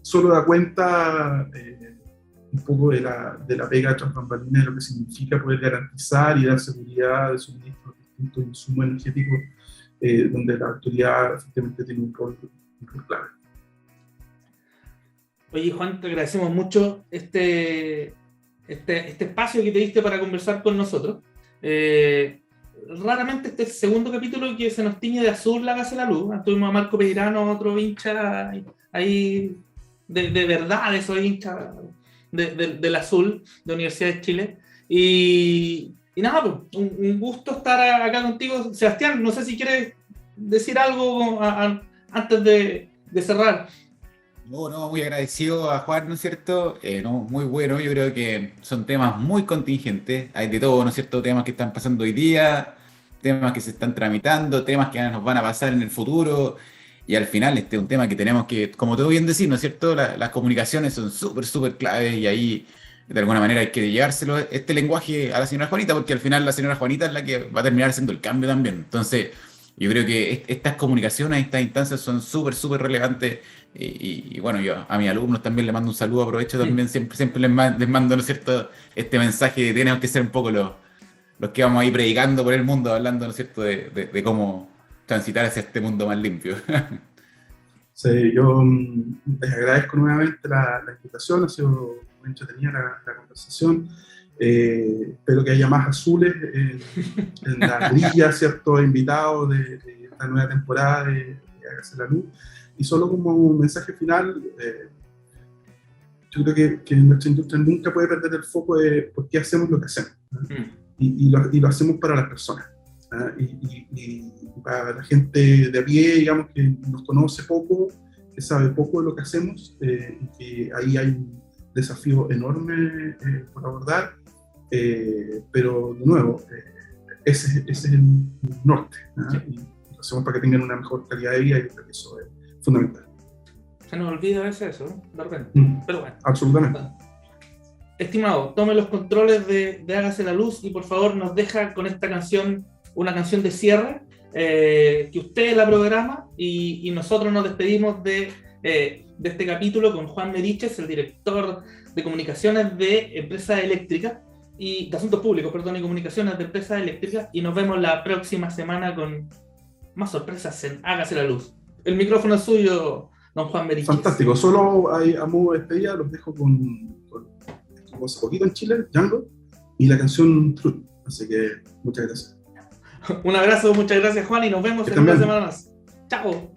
solo da cuenta un poco de la pega tras bambalinas, de lo que significa poder garantizar y dar seguridad de suministro de distintos insumos energéticos, donde la autoridad efectivamente tiene un rol clave. Oye, Juan, te agradecemos mucho este espacio que te diste para conversar con nosotros. Raramente este segundo capítulo que se nos tiñe de azul la Casa de la Luz. Tuvimos a Marco Peirano, otro hincha ahí de verdad, de esos hinchas del azul, de Universidad de Chile. Y nada, pues, un gusto estar acá contigo. Sebastián, no sé si quieres decir algo antes de cerrar. No, muy agradecido a Juan, ¿no es cierto? No, muy bueno, yo creo que son temas muy contingentes, hay de todo, ¿no es cierto? Temas que están pasando hoy día, temas que se están tramitando, temas que nos van a pasar en el futuro, y al final este es un tema que tenemos que, como tú bien decís, ¿no es cierto? Las comunicaciones son súper claves, y ahí de alguna manera hay que llevárselo, este lenguaje a la señora Juanita, porque al final la señora Juanita es la que va a terminar haciendo el cambio también. Entonces, yo creo que estas comunicaciones, estas instancias son súper relevantes. Y bueno, yo a mis alumnos también les mando un saludo, aprovecho también, siempre les mando, ¿no es cierto?, este mensaje de tenemos que ser un poco los que vamos ahí predicando por el mundo, hablando, ¿no es cierto?, de cómo transitar hacia este mundo más limpio. Sí, yo les agradezco nuevamente la invitación, ha sido muy entretenida la conversación. Espero que haya más azules en la grilla, ¿cierto?, invitados de esta nueva temporada de Hágase la Luz. Y solo como un mensaje final, yo creo que nuestra industria nunca puede perder el foco de por qué hacemos lo que hacemos, ¿no? Y lo hacemos para las personas, ¿no? Y para la gente de a pie, digamos, que nos conoce poco, que sabe poco de lo que hacemos, y que ahí hay un desafío enorme por abordar, pero de nuevo, ese es el norte, ¿no? Sí. Y lo hacemos para que tengan una mejor calidad de vida, y creo que eso es fundamental. Se nos olvida a veces eso, ¿no? De repente. Pero bueno. Absolutamente. Estimado, tome los controles de Hágase la Luz y por favor nos deja con esta canción, una canción de cierre, que usted la programa y nosotros nos despedimos de este capítulo con Juan Meriches, el director de comunicaciones de Empresas Eléctricas y de Asuntos Públicos, perdón, y comunicaciones de Empresas Eléctricas, y nos vemos la próxima semana con más sorpresas en Hágase la Luz. El micrófono es suyo, don Juan Meriches. Fantástico. Solo a modo de despedida los dejo con hace poquito en Chile, Django, y la canción Truth. Así que muchas gracias. Un abrazo, muchas gracias Juan, y nos vemos Que en una también. semana más. Chao.